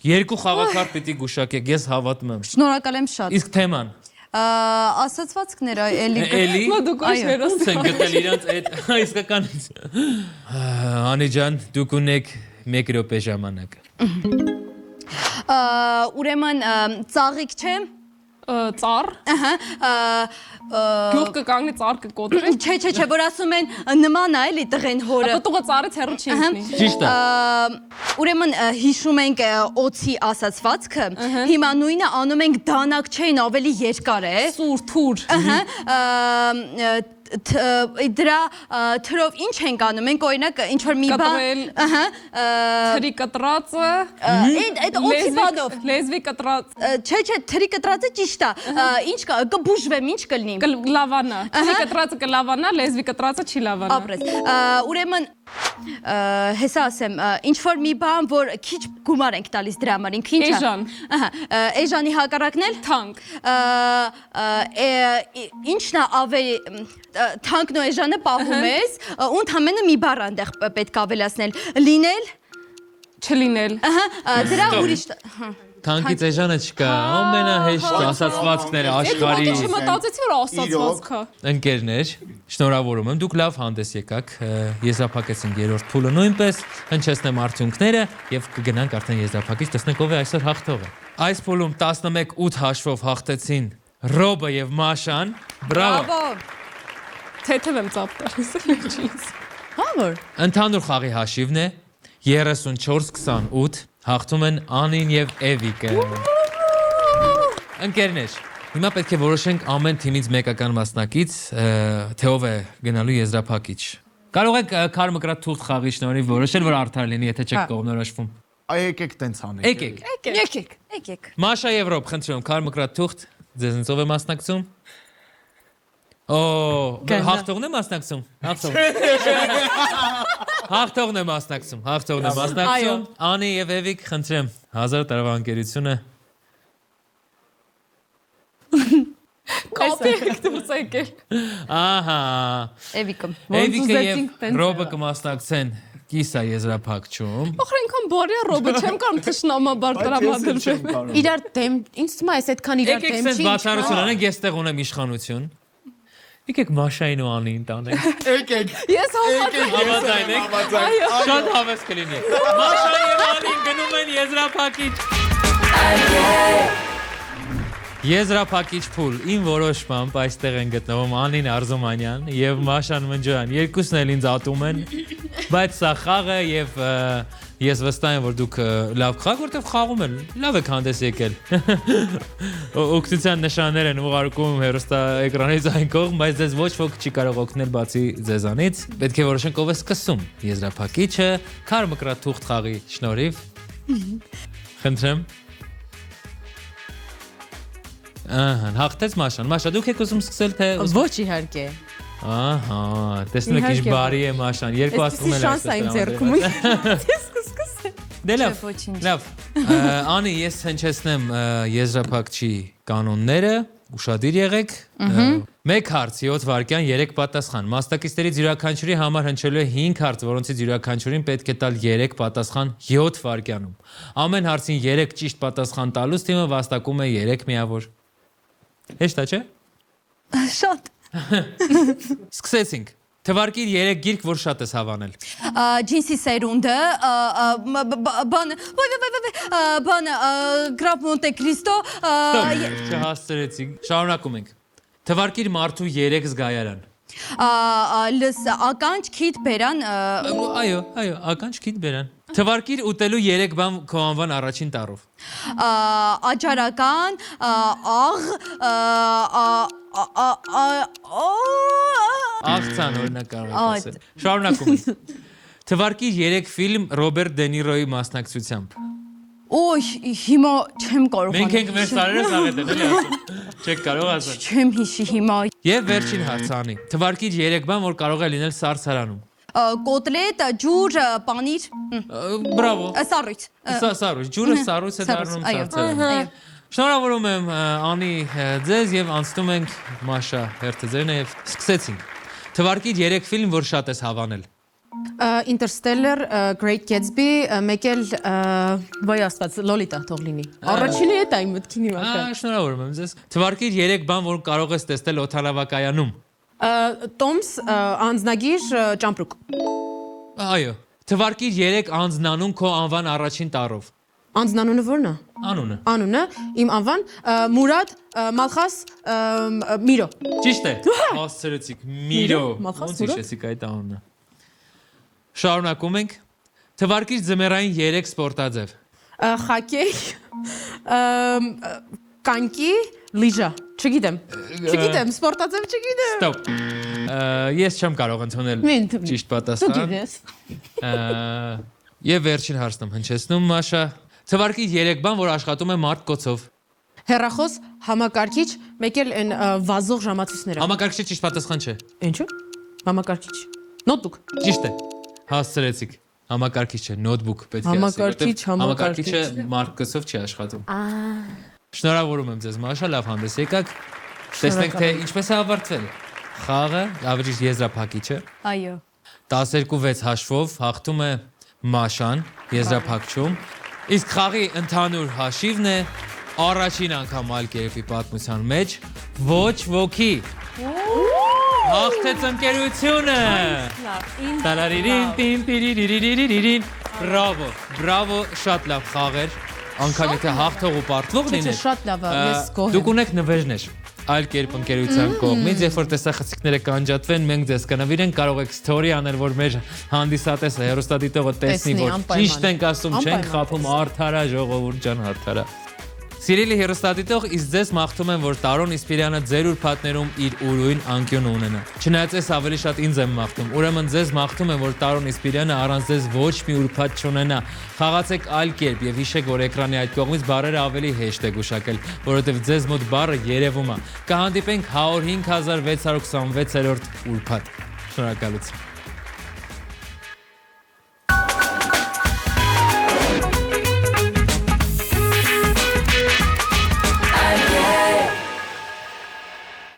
Speaker 1: 2 խաղակարդ պիտի գուշակեք, ես հավատում եմ։
Speaker 2: Շնորհակալ եմ շատ։
Speaker 1: Իսկ թեման։
Speaker 2: Ասացվածքները էլի։
Speaker 1: Էլի։
Speaker 4: Դուք ուշերոս։
Speaker 1: Ոնց են գտել իրանց այդ իսկականից։ Անի ջան, դուք ունեք 1 րոպե ժամանակ։
Speaker 2: Ուրեմն ծաղիկ չէ։
Speaker 4: Ծառ։ Գյուղ կկանգնի ծառ կկոտրի։
Speaker 2: Չէ, որ ասում են նման է էլի տղեն հորը։
Speaker 4: Ապա տուղը ծառից հեռու չի ինքնի։
Speaker 1: Ճիշտ է։
Speaker 2: Ուրեմն հիշում ենք օծի ասացվածքը, հիմա նույնը անում ենք դանակ չէին ավելի երկար է։
Speaker 4: Սուր, թուր։
Speaker 2: Դրա թրով ինչ ենք անում, ենք օրինակ ինչ որ մի բան,
Speaker 4: Թրի կտրածը։
Speaker 2: այդ օծի բանով։
Speaker 4: Լեզվի կտրած։
Speaker 2: Չէ, թրի կտրածը ճիշտ է։ Ինչ կբուժվեմ, ինչ կլինի։
Speaker 4: Կլավանա։ Թրի կտրածը կլավանա, լեզվի կտրածը չի լավանա։
Speaker 2: Ապրես։ Ուրեմն հեսա ասեմ, ինչ որ մի բան, որ քիչ գումար ենք տալիս դրա համար, ինքը ինչ է։
Speaker 4: Էժան։
Speaker 2: Էժանի հակառակն էլ
Speaker 4: Թանկ։
Speaker 2: Ինչն է ավելի թանկն ու էժանը պահում ես, ու ընդհանրապես մի բառ այնտեղ պետք է ավելացնել։ Լինել,
Speaker 4: Չլինել։
Speaker 2: դրա ուրիշ
Speaker 1: Թանկից էժանը չկա, ամենահեշտ ասացվածքները աշխարհի։
Speaker 4: Դե չմտածեցի որ ասացվածքը։
Speaker 1: Ընկերներ, շնորհավորում եմ, դուք լավ հանդես եկաք, եզրափակեցինք 3-րդ փուլը նույնպես, հնչեցնեմ արդյունքները եւ կգնանք արդեն եզրափակից, տեսնենք ով է այսօր հաղթողը։ Այս փուլում 11-8 հաշվով հաղթեցին Ռոբը եւ Մաշան, բրավո։
Speaker 4: Թեթև եմ ծափ տալիս։
Speaker 2: Բավար։
Speaker 1: Ընդհանուր խաղի հաշիվն է 34-28, հաղթում են Անին եւ Էվիկը։ Ընկերներ, հիմա պետք է որոշենք ամեն թիմից մեկական մասնակից, թե ով է գնալու եզրափակիչ։ Կարող եք քարմկրատ թուղթ խաղի շնորհիվ որոշել, որ արդար լինի, եթե չեք կողմնորոշվում։
Speaker 3: Եկեք տենց անենք։
Speaker 2: Եկեք։
Speaker 1: Մաշա եւ Ռոբ, խնդրում, քարմկրատ թուղթ, ձեզնից ով է մասնակցում։ Հաղթողն է մասնակցում։ Հաղթողն է մասնակցում։ Անի եւ Էվիկ, խնդրեմ, 1000 տարվա ընկերությունը։
Speaker 4: Կապեք դուրս եկել։
Speaker 1: Ահա։
Speaker 2: Էվիկը։
Speaker 1: Էվիկը եւ Ռոբը կմասնակցեն կիսա եզրափակչում։
Speaker 4: Ախր այնքան բարի է Ռոբը, չեմ կարող թշնամաբար տրամադրվել։
Speaker 5: Իրար դեմ, ինձ թվում է այս այդքան իրար
Speaker 1: Եկեք
Speaker 5: դեմ
Speaker 1: սենց բացառություն անենք, ես տեղ ունեմ իշխանություն։ Եկեք Մաշային ու Անին տանենք։
Speaker 3: Եկեք։
Speaker 4: Ես
Speaker 1: Համաձայն եք։ Շատ հավես կլինի։ Մաշան եւ Անին գնում են եզրափակիչ։ Եզրափակիչ փուլ, իմ որոշմամբ այստեղ են գտնվում Անին Արզումանյան եւ Մաշան Մնջոյան։ Երկուսն էլ ինձ ատում են, բայց սա խաղ է եւ ես վստահ եմ, որ դուք լավ խաղ, որտեվ խաղում են, լավ եք հանդես եկել։ Օգնության նշաններ են ուղարկում հեռուստաէկրանից այն կողմ, բայց ձեզ ոչ ոք չի կարող օգնել բացի ձեզանից։ Պետք է որոշենք ով է սկսում եզրափակիչը, քարմկրատ թուղթ խաղի շնորհիվ։ Խնդրեմ։ Հաղթեց Մաշան։ Մաշա, դուք եք ուզում սկսել թե
Speaker 5: Ոչ իհարկե։
Speaker 1: Ահա, տեսնում եք ինչ բարի է Մաշան։ Երկու աստղում էլ
Speaker 5: շանս այն ձեռքում։
Speaker 1: Դե լավ։ Անի, ես հնչեցնեմ եզրափակչի կանոնները, ուշադիր եղեք։ 1 հարց 7 վայրկյան 3 պատասխան։ Մասնակիցներից յուրաքանչյուրի համար հնչելու է 5 հարց, որոնցից յուրաքանչյուրին պետք է տալ 3 պատասխան 7 վայրկյանում։ Ամեն հարցին 3 ճիշտ պատասխան տալուց թիմը վաստակում է 3 միավոր։ Հեշտ է, չէ։
Speaker 2: Շատ։
Speaker 1: Սկսեցինք։ Թվարկիր 3 գիրք, որ շատ ես հավանել։
Speaker 2: Ջինսի սերունդը, բան, Գրաֆ Մոնտե Քրիստո,
Speaker 1: Չհասցրեցինք։ Շարունակում ենք։ Թվարկիր մարդու 3 զգայարան։
Speaker 2: Ականջ, քիթ, բերան,
Speaker 1: Այո, ականջ քիթ բերան։ Թվարկիր ուտելու 3 բան քո անվան առաջին տառով։
Speaker 2: Աճարական, աղ,
Speaker 1: Աղցան օրինակ կարող եք ասել։ Շարունակում ենք։ Թվարկիր 3 ֆիլմ Ռոբերտ Դե Նիրոյի մասնակցությամբ։
Speaker 2: Ոյ, հիմա չեմ կարող։
Speaker 1: Մենք ենք մեր սարերը սաղետել, էլի ասում։ Չեք կարող ասել։
Speaker 2: Չեմ հիշի հիմա։
Speaker 1: Եվ վերջին հարցանի։ Թվարկիր 3 բան, որ կարող է լինել սարսարանում։
Speaker 2: Կոտլետ, ջուր, պանիր,
Speaker 1: Բրավո։
Speaker 2: սառույց։
Speaker 1: Սառույց, ջուրը սառույց է դառնում սարսարանում։ Շնորհավորում եմ Անի ձեզ եւ անցնում ենք Մաշա հերթը ձերն է եւ սկսեցինք։ Թվարկիր 3 ֆիլմ, որ շատ ես հավանել։
Speaker 5: Interstellar, Great Gatsby, մեկ էլ վայ աստված, Lolita թող լինի։ Առաջինը է այն մտքին իմ ակա։
Speaker 1: Շնորհավորում եմ ձեզ։ Թվարկիր 3 բան, որ կարող ես տեսնել օթանավակայանում։
Speaker 5: Տոմս, անձնագիր, ճամպրուկ։
Speaker 1: Այո։ Թվարկիր 3 անձնանուն քո անվան առաջին տառով։
Speaker 5: Անձնանունը ո՞րն է։
Speaker 1: Անունը։
Speaker 5: Անունը, իմ անվան, Մուրադ, Մալխաս, Միրո։
Speaker 1: Ճիշտ է։ Հասցրեցիք Միրո։
Speaker 5: Մալխաս,
Speaker 1: Ոնց
Speaker 5: Միրո։
Speaker 1: հիշեցիք այդ անունը։ Շարունակում ենք։ Թվարկիր ձմեռային 3 սպորտաձև։
Speaker 5: Խակեյ, կանկի, լիժա։ Չգիտեմ, սպորտաձև չգիտեմ։
Speaker 1: Ստոպ։ Ես չեմ կարող ընդունել ճիշտ պատասխան։ Եվ վերջին հարցն եմ հնչեցնում Մաշա։ Թվարկիր 3 բան, որ աշխատում է մարդ կոցով։
Speaker 5: Հեռախոս, համակարգիչ, մեկ էլ այն վազող ժամացույցները։
Speaker 1: Համակարգիչը ճիշտ պատասխան չէ։
Speaker 5: Ինչու՞։ Համակարգիչ։ Նոտբուք։
Speaker 1: Ճիշտ է։ Հասցրեցիք։ Համակարգիչ չէ, նոթբուք պետք է ասել։
Speaker 5: Համակարգիչ,
Speaker 1: Համակարգիչը մարդ կոցով չի աշխատում։ Շնորհավորում եմ ձեզ Մաշա, լավ հանդես եկաք։ Տեսնենք թե ինչպես է ավարտվել։ Խաղը, ավելի եզրափակիչը։
Speaker 2: Այո։
Speaker 1: 12-6 հաշվով հաղթում է Մաշան եզրափակչում։ Իսկ խաղի ընդհանուր հաշիվն է առաջին անգամ այլ կերպի պատմության մեջ ոչ ոքի։ Հաղթեց ընկերությունը։ Տարարիրին, տին, տիրիրիրիրիրիրին։ Բրավո, շատ լավ խաղեր։ Անկամ եթե հաղթող ու պարտվող լիներ։
Speaker 5: Շատ լավ է, ես գոհ եմ։
Speaker 1: Դուք ունեք նվերներ այլ կերպ ընկերության կողմից, երբ որ տեսախցիկները կանջատվեն, մենք ձեզ կնվիրենք, կարող եք story անել, որ մեր հանդիսատեսը, հեռուստադիտողը տեսնի, որ ճիշտ ենք ասում, չենք խափում, արդարա, ժողովուրդ ջան, արդարա։ Սիրելի հեռուստադիտող, իսկ ձեզ մաղթում եմ, որ Տարոն Իսպիրյանը ձեր ուրփաթներում իր ուրույն անկյուն ունենա։ Չնայած ես ավելի շատ ինձ եմ մաղթում, ուրեմն ձեզ մաղթում եմ, որ Տարոն Իսպիրյանը առանց ձեզ ոչ մի ուրփաթ չունենա։ Խաղացեք այլ կերպ եւ հիշեք, որ էկրանի այդ կողմից բառերը ավելի հեշտ է գուշակել, որովհետեւ ձեզ մոտ բառը երևում է։ Կհանդիպենք 105626-րդ ուրփաթ։ Շնորհակալություն։